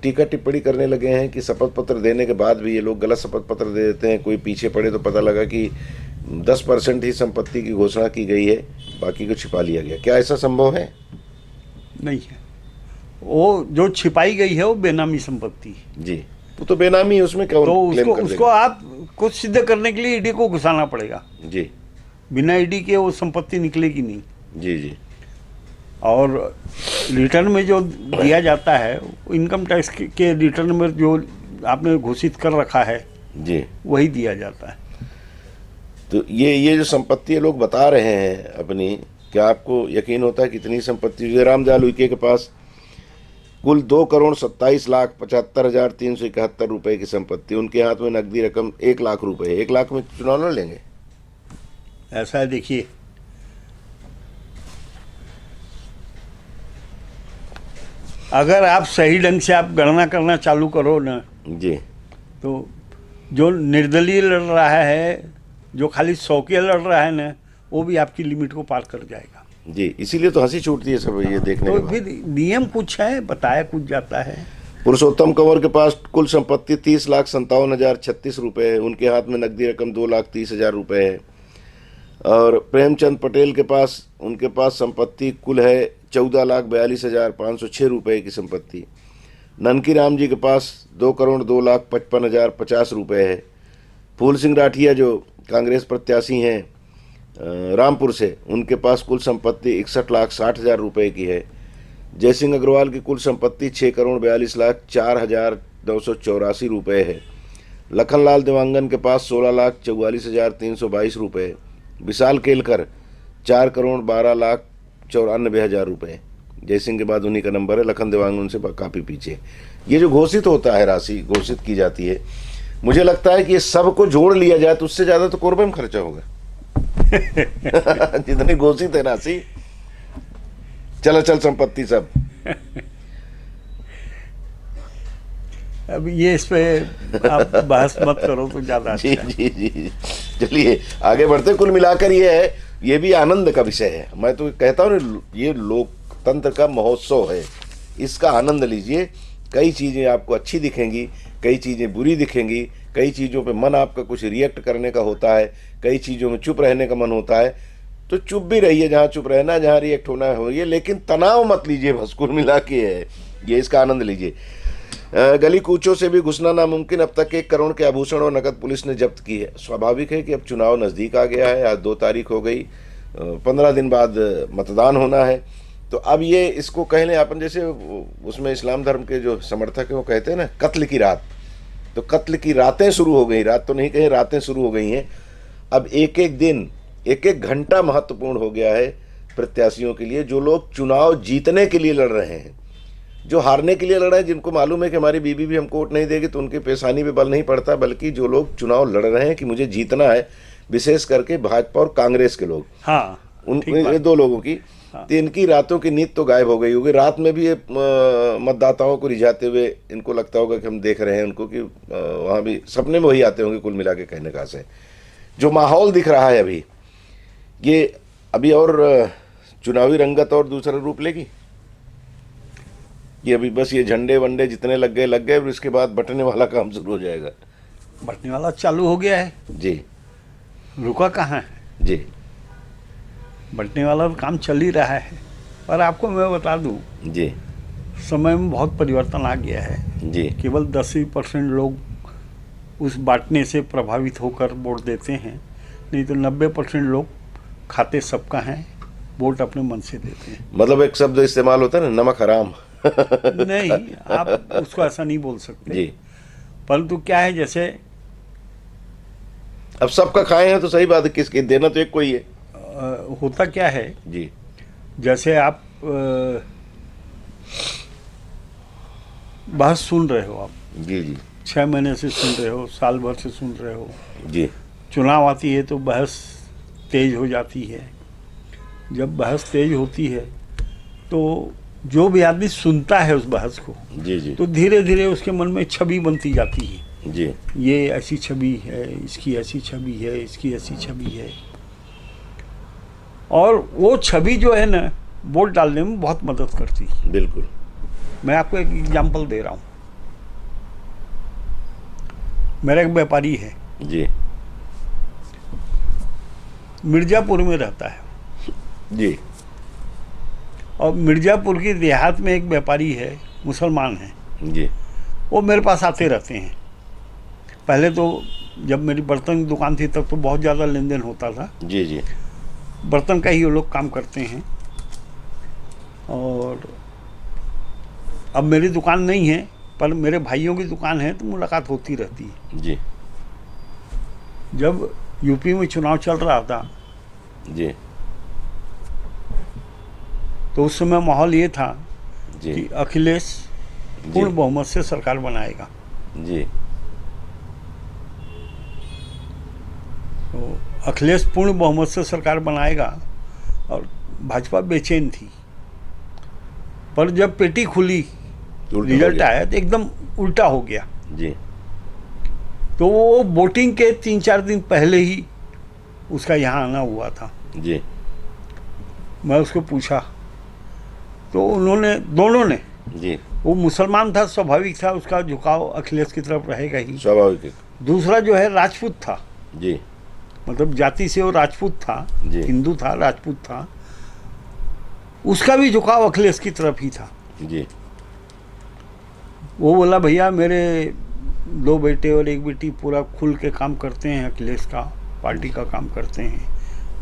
[SPEAKER 1] टीका टिप्पणी करने लगे हैं कि शपथ पत्र देने के बाद भी ये लोग गलत शपथ पत्र दे देते हैं। कोई पीछे पड़े तो पता लगा कि 10% ही संपत्ति की घोषणा की गई है, बाकी को छिपा लिया गया। क्या ऐसा संभव है?
[SPEAKER 2] नहीं है, वो जो छिपाई गई है वो बेनामी संपत्ति है।
[SPEAKER 1] जी, वो तो बेनामी है, उसमें क्या
[SPEAKER 2] तो
[SPEAKER 1] क्लेम कर
[SPEAKER 2] उसको आप कुछ सिद्ध करने के लिए ईडी को घुसाना पड़ेगा।
[SPEAKER 1] जी,
[SPEAKER 2] बिना ईडी के वो संपत्ति निकलेगी नहीं।
[SPEAKER 1] जी जी।
[SPEAKER 2] और रिटर्न में जो दिया जाता है, इनकम टैक्स के रिटर्न में जो आपने घोषित कर रखा है
[SPEAKER 1] जी,
[SPEAKER 2] वही दिया जाता है।
[SPEAKER 1] तो ये जो संपत्ति लोग बता रहे हैं अपनी, क्या आपको यकीन होता है कितनी संपत्ति? जयराम उइके के पास कुल 2,27,75,371 रुपए की संपत्ति, उनके हाथ में नकदी रकम 1 लाख रुपए है। 1 लाख में चुनाव लड़ लेंगे?
[SPEAKER 2] ऐसा है, देखिए, अगर आप सही ढंग से आप गणना करना चालू करो ना
[SPEAKER 1] जी,
[SPEAKER 2] तो जो निर्दलीय लड़ रहा है, जो खाली शौकिया लड़ रहा है ना, वो भी आपकी लिमिट को पार कर जाएगा।
[SPEAKER 1] जी, इसीलिए तो हंसी छूटती है सब ये देखने के
[SPEAKER 2] तो
[SPEAKER 1] बाद।
[SPEAKER 2] फिर नियम कुछ है, बताया कुछ जाता है।
[SPEAKER 1] पुरुषोत्तम कंवर के पास कुल संपत्ति 30,57,036 रुपए है, उनके हाथ में नकदी रकम 2,30,000 रुपए है। और प्रेमचंद पटेल के पास, उनके पास संपत्ति कुल है 14,42,506 रुपए की संपत्ति। ननकी राम जी के पास 2,02,55,050 रुपए है। फूल सिंह राठिया जो कांग्रेस प्रत्याशी हैं रामपुर से, उनके पास कुल संपत्ति 61,60,000 रुपए की है। जयसिंह अग्रवाल की कुल संपत्ति 6,42,04,984 रुपए है। लखनलाल देवांगन के पास 16,44,322 रुपए। विशाल केलकर 4,12,94,000 रुपए। जयसिंह के बाद उन्हीं का नंबर है, लखन देवांगन से काफ़ी पीछे। ये जो घोषित होता है, राशि घोषित की जाती है, मुझे लगता है कि ये सब को जोड़ लिया जाए तो उससे ज़्यादा तो कोरबे में खर्चा होगा। जितनी घोषित है राशि, चल संपत्ति सब।
[SPEAKER 2] अब ये इस पे आप बहस मत करो तो ज़्यादा
[SPEAKER 1] जी
[SPEAKER 2] अच्छा है।
[SPEAKER 1] जी जी, चलिए आगे बढ़ते। कुल मिलाकर ये है, ये भी आनंद का विषय है। मैं तो कहता हूँ ना, ये लोकतंत्र का महोत्सव है, इसका आनंद लीजिए। कई चीज़ें आपको अच्छी दिखेंगी, कई चीज़ें बुरी दिखेंगी, कई चीज़ों पे मन आपका कुछ रिएक्ट करने का होता है, कई चीज़ों में चुप रहने का मन होता है। तो चुप भी रहिए, जहाँ चुप रहना, जहाँ रिएक्ट होना है होइए, लेकिन तनाव मत लीजिए। बस कुल मिला के है ये, इसका आनंद लीजिए। गली कूचों से भी घुसना नामुमकिन, अब तक 1 करोड़ के आभूषण और नकद पुलिस ने जब्त की है। स्वाभाविक है कि अब चुनाव नज़दीक आ गया है, आज 2 तारीख हो गई, 15 दिन बाद मतदान होना है। तो अब ये इसको कह लें अपन, जैसे उसमें इस्लाम धर्म के जो समर्थक हैं वो कहते हैं ना, कत्ल की रात। तो कत्ल की रातें शुरू हो गई, रात तो नहीं कहें, रातें शुरू हो गई हैं। अब एक एक दिन, एक एक घंटा महत्वपूर्ण हो गया है प्रत्याशियों के लिए। जो लोग चुनाव जीतने के लिए लड़ रहे हैं, जो हारने के लिए लड़ रहे हैं, जिनको मालूम है कि हमारी बीबी भी हमको वोट नहीं देगी, तो उनके पेशानी पे बल नहीं पड़ता, बल्कि जो लोग चुनाव लड़ रहे हैं कि मुझे जीतना है, विशेष करके भाजपा और कांग्रेस के लोग,
[SPEAKER 2] हाँ,
[SPEAKER 1] उन 2 लोगों की, तो इनकी रातों की नींद तो गायब हो गई होगी। रात में भी ये मतदाताओं को रिझाते हुए इनको लगता होगा कि हम देख रहे हैं उनको, कि वहाँ भी सपने में वही आते होंगे। कुल मिला के कहने का से जो माहौल दिख रहा है अभी, ये अभी और चुनावी रंगत और दूसरा रूप लेगी। ये अभी बस ये झंडे वंडे जितने लग गए, और इसके बाद बटने वाला काम शुरू हो जाएगा।
[SPEAKER 2] बटने वाला चालू हो गया है
[SPEAKER 1] जी,
[SPEAKER 2] रुका कहाँ है?
[SPEAKER 1] जी,
[SPEAKER 2] बटने वाला तो काम चल ही रहा है। पर आपको मैं बता दूं,
[SPEAKER 1] जी,
[SPEAKER 2] समय में बहुत परिवर्तन आ गया है।
[SPEAKER 1] जी,
[SPEAKER 2] केवल 10% लोग उस बांटने से प्रभावित होकर वोट देते हैं, नहीं तो 90% लोग खाते सबका हैं, वोट अपने मन से देते हैं।
[SPEAKER 1] मतलब एक शब्द इस्तेमाल होता है ना, नमक हराम।
[SPEAKER 2] नहीं, आप उसको ऐसा नहीं बोल सकते
[SPEAKER 1] जी,
[SPEAKER 2] परंतु क्या है, जैसे
[SPEAKER 1] अब सबका खाए हैं तो सही बात है, किसके देना तो एक को ही है।
[SPEAKER 2] होता क्या है,
[SPEAKER 1] जी,
[SPEAKER 2] जैसे आप बहस सुन रहे हो, आप
[SPEAKER 1] जी, जी,
[SPEAKER 2] 6 महीने से सुन रहे हो, साल भर से सुन रहे हो,
[SPEAKER 1] जी,
[SPEAKER 2] चुनाव आती है तो बहस तेज हो जाती है। जब बहस तेज होती है तो जो भी आदमी सुनता है उस बहस को,
[SPEAKER 1] जी जी
[SPEAKER 2] तो धीरे धीरे उसके मन में छवि बनती जाती है।
[SPEAKER 1] जी
[SPEAKER 2] ये ऐसी छवि है, इसकी ऐसी छवि है, इसकी ऐसी छवि है। और वो छवि जो है ना, वोट डालने में बहुत मदद करती है।
[SPEAKER 1] बिल्कुल।
[SPEAKER 2] मैं आपको एक एग्जांपल दे रहा हूँ। मेरा एक व्यापारी है,
[SPEAKER 1] जी
[SPEAKER 2] मिर्जापुर में रहता है,
[SPEAKER 1] जी
[SPEAKER 2] और मिर्जापुर की देहात में एक व्यापारी है, मुसलमान है।
[SPEAKER 1] जी
[SPEAKER 2] वो मेरे पास आते रहते हैं। पहले तो जब मेरी बर्तन की दुकान थी तब तो बहुत ज़्यादा लेन देन होता था।
[SPEAKER 1] जी जी
[SPEAKER 2] बर्तन का ही वो लोग काम करते हैं। और अब मेरी दुकान नहीं है, पर मेरे भाइयों की दुकान है, तो मुलाकात होती रहती है।
[SPEAKER 1] जी
[SPEAKER 2] जब यूपी में चुनाव चल रहा था
[SPEAKER 1] जी
[SPEAKER 2] तो उस समय माहौल ये था
[SPEAKER 1] जी
[SPEAKER 2] कि अखिलेश पूर्ण बहुमत से सरकार बनाएगा।
[SPEAKER 1] जी
[SPEAKER 2] तो अखिलेश पूर्ण बहुमत से सरकार बनाएगा और भाजपा बेचैन थी। पर जब पेटी खुली,
[SPEAKER 1] उल्टा हो
[SPEAKER 2] रिजल्ट
[SPEAKER 1] गया।
[SPEAKER 2] आया तो एकदम उल्टा हो गया।
[SPEAKER 1] जी
[SPEAKER 2] तो वो वोटिंग के 3-4 दिन पहले ही उसका यहाँ आना हुआ था।
[SPEAKER 1] जी
[SPEAKER 2] मैं उसको पूछा तो उन्होंने, दोनों ने,
[SPEAKER 1] जी
[SPEAKER 2] वो मुसलमान था, स्वाभाविक था, उसका झुकाव अखिलेश की तरफ रहेगा ही।
[SPEAKER 1] स्वाभाविक है।
[SPEAKER 2] दूसरा जो है राजपूत था,
[SPEAKER 1] जी
[SPEAKER 2] मतलब जाति से वो राजपूत था,
[SPEAKER 1] जी।
[SPEAKER 2] हिंदू था, राजपूत था, उसका भी झुकाव अखिलेश की तरफ ही था।
[SPEAKER 1] जी
[SPEAKER 2] वो बोला भैया मेरे 2 बेटे और 1 बेटी पूरा खुल के काम करते हैं, अखिलेश का पार्टी का काम करते हैं,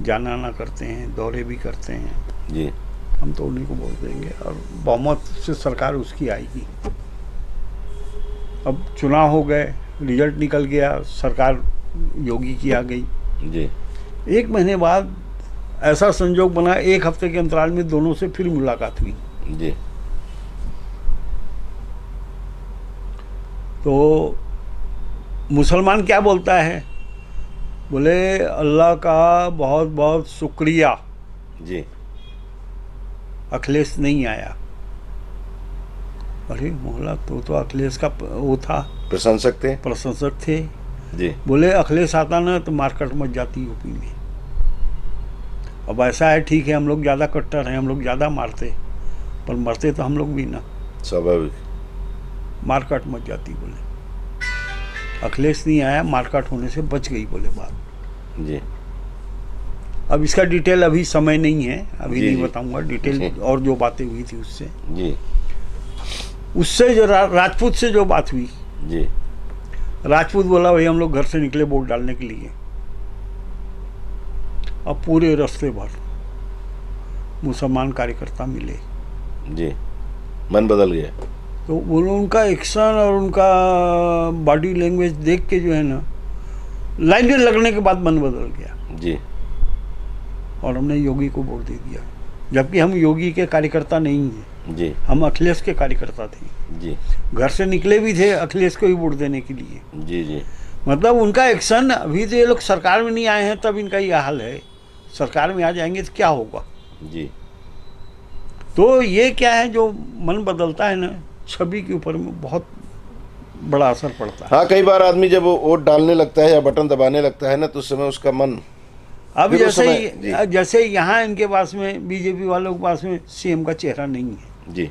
[SPEAKER 2] जाना आना करते हैं, दौरे भी करते हैं,
[SPEAKER 1] जी
[SPEAKER 2] हम तो उन्हीं को वोट देंगे और बहुमत से सरकार उसकी आएगी। अब चुनाव हो गए, रिजल्ट निकल गया, सरकार योगी की आ गई।
[SPEAKER 1] जी
[SPEAKER 2] 1 महीने बाद ऐसा संजोग बना, 1 हफ्ते के अंतराल में दोनों से फिर मुलाकात हुई।
[SPEAKER 1] जी
[SPEAKER 2] तो मुसलमान क्या बोलता है, बोले अल्लाह का बहुत बहुत शुक्रिया,
[SPEAKER 1] जी
[SPEAKER 2] अखिलेश नहीं आया। अरे मोहल्ला तो अखिलेश का वो था,
[SPEAKER 1] प्रशंसक थे।
[SPEAKER 2] प्रशंसक थे।
[SPEAKER 1] जी
[SPEAKER 2] बोले अखिलेश आता ना तो मार्केट मच जाती यूपी में। अब ऐसा है, ठीक है हम लोग ज़्यादा कट्टर हैं, हम लोग ज़्यादा मारते, पर मरते तो हम लोग भी ना,
[SPEAKER 1] स्वाभाविक।
[SPEAKER 2] मारकाट मच जाती। बोले अखिलेश नहीं आया, मारकाट होने से बच गई, बोले बात।
[SPEAKER 1] जी
[SPEAKER 2] अब इसका डिटेल अभी समय नहीं है, अभी
[SPEAKER 1] जी,
[SPEAKER 2] नहीं
[SPEAKER 1] जी।
[SPEAKER 2] बताऊंगा डिटेल,
[SPEAKER 1] जी।
[SPEAKER 2] और जो बातें हुई थी उससे,
[SPEAKER 1] जी
[SPEAKER 2] उससे जो राजपूत से जो बात हुई,
[SPEAKER 1] जी
[SPEAKER 2] राजपूत बोला भाई हम लोग घर से निकले वोट डालने के लिए। अब पूरे रास्ते भर मुसलमान कार्यकर्ता मिले।
[SPEAKER 1] जी मन बदल गया।
[SPEAKER 2] तो उनका एक्शन और उनका बॉडी लैंग्वेज देख के जो है ना, लाइनें लगने के बाद मन बदल गया
[SPEAKER 1] जी
[SPEAKER 2] और हमने योगी को वोट दे दिया। जबकि हम योगी के कार्यकर्ता नहीं हैं,
[SPEAKER 1] जी
[SPEAKER 2] हम अखिलेश के कार्यकर्ता थे।
[SPEAKER 1] जी
[SPEAKER 2] घर से निकले भी थे अखिलेश को ही वोट देने के लिए।
[SPEAKER 1] जी जी
[SPEAKER 2] मतलब उनका एक्शन, अभी तो ये लोग सरकार में नहीं आए हैं तब इनका ये हाल है, सरकार में आ जाएंगे तो क्या होगा।
[SPEAKER 1] जी
[SPEAKER 2] तो ये क्या है, जो मन बदलता है ना, छवि के ऊपर में बहुत बड़ा असर पड़ता है।
[SPEAKER 1] हाँ, कई बार आदमी जब वो वोट डालने लगता है या बटन दबाने लगता है ना, तो उस समय उसका मन,
[SPEAKER 2] अब
[SPEAKER 1] फिर उस
[SPEAKER 2] जैसे यहाँ इनके पास में, बीजेपी वालों के पास में सीएम का चेहरा नहीं है।
[SPEAKER 1] जी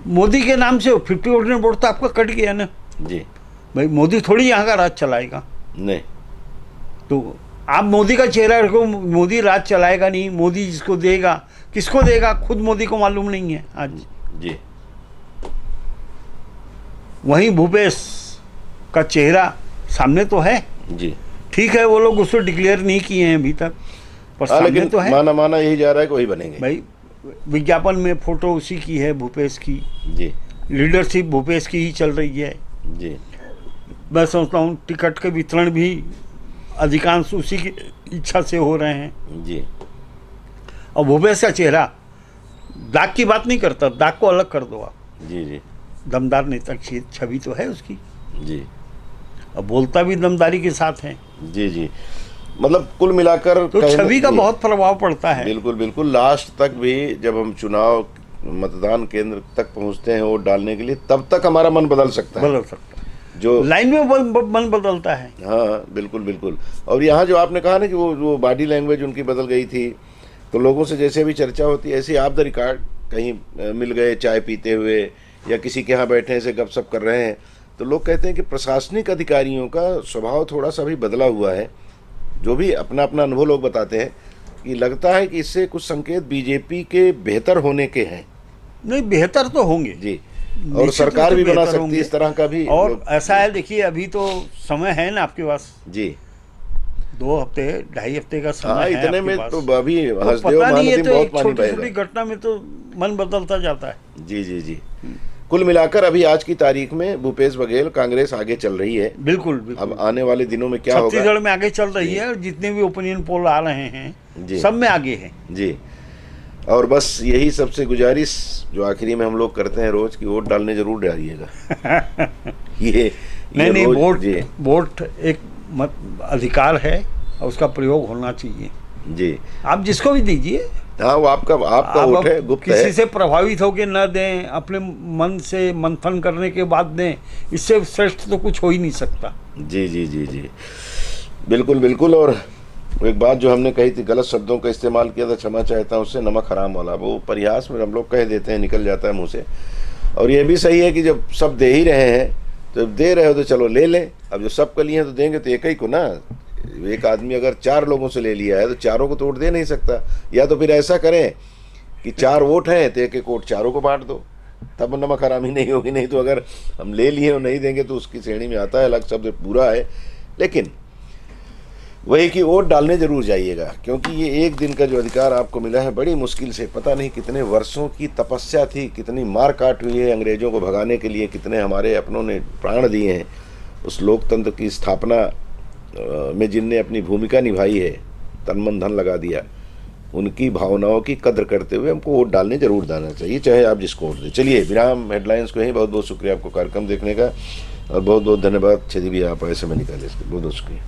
[SPEAKER 2] मोदी के नाम से 50% वोट तो आपका कट गया ना।
[SPEAKER 1] जी
[SPEAKER 2] भाई मोदी थोड़ी यहाँ का राज चलाएगा,
[SPEAKER 1] नहीं
[SPEAKER 2] तो आप मोदी का चेहरा रखो, मोदी राज चलाएगा नहीं। मोदी जिसको देगा, किसको देगा, खुद मोदी को मालूम नहीं है आज।
[SPEAKER 1] जी
[SPEAKER 2] वहीं भूपेश का चेहरा सामने तो है,
[SPEAKER 1] जी
[SPEAKER 2] ठीक है वो लोग उसको डिक्लेयर नहीं किए हैं अभी तक, पर
[SPEAKER 1] हाँ,
[SPEAKER 2] सामने
[SPEAKER 1] लेकिन
[SPEAKER 2] तो है।
[SPEAKER 1] माना यही जा रहा है कि वही बनेंगे।
[SPEAKER 2] भाई विज्ञापन में फोटो उसी की है, भूपेश की,
[SPEAKER 1] जी
[SPEAKER 2] लीडरशिप भूपेश की ही चल रही है।
[SPEAKER 1] जी
[SPEAKER 2] मैं समझता हूँ टिकट के वितरण भी अधिकांश उसी की इच्छा से हो रहे हैं।
[SPEAKER 1] जी
[SPEAKER 2] और भूपेश का चेहरा दाग की बात नहीं करता, दाग को अलग कर दो आप,
[SPEAKER 1] जी जी
[SPEAKER 2] दमदार नेता की छवि तो है उसकी,
[SPEAKER 1] जी
[SPEAKER 2] और बोलता भी दमदारी के साथ है।
[SPEAKER 1] जी जी मतलब कुल मिलाकर
[SPEAKER 2] तो
[SPEAKER 1] कहीं
[SPEAKER 2] छवि का
[SPEAKER 1] जी,
[SPEAKER 2] बहुत प्रभाव पड़ता है।
[SPEAKER 1] बिल्कुल बिल्कुल। लास्ट तक भी जब हम चुनाव मतदान केंद्र तक पहुंचते हैं वोट डालने के लिए, तब तक हमारा मन बदल सकता है।
[SPEAKER 2] बदल सकता है,
[SPEAKER 1] जो
[SPEAKER 2] लाइन में मन बदलता है।
[SPEAKER 1] हाँ बिल्कुल बिल्कुल। और यहाँ जो आपने कहा ना कि वो बॉडी लैंग्वेज उनकी बदल गई थी, तो लोगों से जैसे भी चर्चा होती है ऐसे आप द रिकॉर्ड कहीं मिल गए चाय पीते हुए या किसी के यहाँ बैठे ऐसे गपशप कर रहे हैं, तो लोग कहते हैं कि प्रशासनिक अधिकारियों का स्वभाव थोड़ा सा भी बदला हुआ है। जो भी अपना अपना अनुभव लोग बताते हैं कि लगता है कि इससे कुछ संकेत बीजेपी के बेहतर होने के हैं।
[SPEAKER 2] नहीं, बेहतर तो होंगे
[SPEAKER 1] जी, और
[SPEAKER 2] निश्चित
[SPEAKER 1] सरकार
[SPEAKER 2] रूप से
[SPEAKER 1] भी बना
[SPEAKER 2] बेहतर
[SPEAKER 1] सकती
[SPEAKER 2] होंगे।
[SPEAKER 1] है, इस तरह का भी
[SPEAKER 2] और
[SPEAKER 1] लोग-
[SPEAKER 2] ऐसा है, देखिए अभी तो समय है ना आपके पास,
[SPEAKER 1] जी
[SPEAKER 2] 2 हफ्ते 2.5 हफ्ते का समय
[SPEAKER 1] हाँ,
[SPEAKER 2] है
[SPEAKER 1] इतने
[SPEAKER 2] आपके
[SPEAKER 1] में
[SPEAKER 2] पास।
[SPEAKER 1] तो अभी
[SPEAKER 2] तो
[SPEAKER 1] हंसदेव
[SPEAKER 2] पता नहीं है,
[SPEAKER 1] महानदी
[SPEAKER 2] तो
[SPEAKER 1] बहुत
[SPEAKER 2] एक
[SPEAKER 1] पानी
[SPEAKER 2] छोटी छोटी
[SPEAKER 1] बहेगा।
[SPEAKER 2] घटना में तो मन बदलता जाता है।
[SPEAKER 1] जी जी जी। कुल मिलाकर अभी आज की तारीख में भूपेश बघेल कांग्रेस आगे चल रही है।
[SPEAKER 2] बिल्कुल बिल्कुल।
[SPEAKER 1] अब आने वाले दिनों में क्या होगा?
[SPEAKER 2] छत्तीसगढ़ में आगे चल रही है, और जितने भी ओपिनियन पोल आ रहे हैं
[SPEAKER 1] जी।
[SPEAKER 2] सब में आगे है।
[SPEAKER 1] जी, और बस यही सबसे गुजारिश जो आखिरी में हम लोग करते हैं रोज, की वोट डालने जरूर डालिएगा। ये
[SPEAKER 2] नहीं,
[SPEAKER 1] रोज-
[SPEAKER 2] वोट
[SPEAKER 1] जी
[SPEAKER 2] वोट एक अधिकार है और उसका प्रयोग होना चाहिए।
[SPEAKER 1] जी
[SPEAKER 2] आप जिसको भी दीजिए,
[SPEAKER 1] हाँ, वो आपका
[SPEAKER 2] आप
[SPEAKER 1] वोट है,
[SPEAKER 2] अब
[SPEAKER 1] गुप्त
[SPEAKER 2] किसी
[SPEAKER 1] है।
[SPEAKER 2] से प्रभावित होकर न दें, अपने मन से मंथन करने के बाद दें, इससे श्रेष्ठ तो कुछ हो ही नहीं सकता।
[SPEAKER 1] जी जी जी जी, बिल्कुल बिल्कुल। और एक बात जो हमने कही थी, गलत शब्दों का इस्तेमाल किया था, क्षमा चाहता हूँ उससे, नमक हराम वाला, वो परिहास में हम लोग कह देते हैं, निकल जाता है मुंह से। और ये भी सही है कि जब सब दे ही रहे हैं, तो जब दे रहे हो तो चलो ले लें। अब जो सब के लिए हैं तो देंगे तो एक ही को ना। एक आदमी अगर 4 लोगों से ले लिया है तो चारों को तो वोट दे नहीं सकता। या तो फिर ऐसा करें कि 4 वोट हैं तो एक एक वोट चारों को बांट दो, तब नमक हरामी नहीं होगी। नहीं तो अगर हम ले लिए और नहीं देंगे तो उसकी श्रेणी में आता है, अलग शब्द पूरा है। लेकिन वही कि वोट डालने जरूर जाइएगा, क्योंकि ये एक दिन का जो अधिकार आपको मिला है, बड़ी मुश्किल से, पता नहीं कितने वर्षों की तपस्या थी, कितनी मार काट हुई है अंग्रेजों को भगाने के लिए, कितने हमारे अपनों ने प्राण दिए हैं उस लोकतंत्र की स्थापना में जिनने अपनी भूमिका निभाई है, तन मन धन लगा दिया, उनकी भावनाओं की कद्र करते हुए हमको वोट डालने जरूर जाना चाहिए, चाहे आप जिसको वोट दें। चलिए विराम, हेडलाइंस को यहीं। बहुत बहुत शुक्रिया आपको कार्यक्रम देखने का, और बहुत बहुत धन्यवाद छेदी भी, आप ऐसे में निकाले इसके, बहुत बहुत शुक्रिया।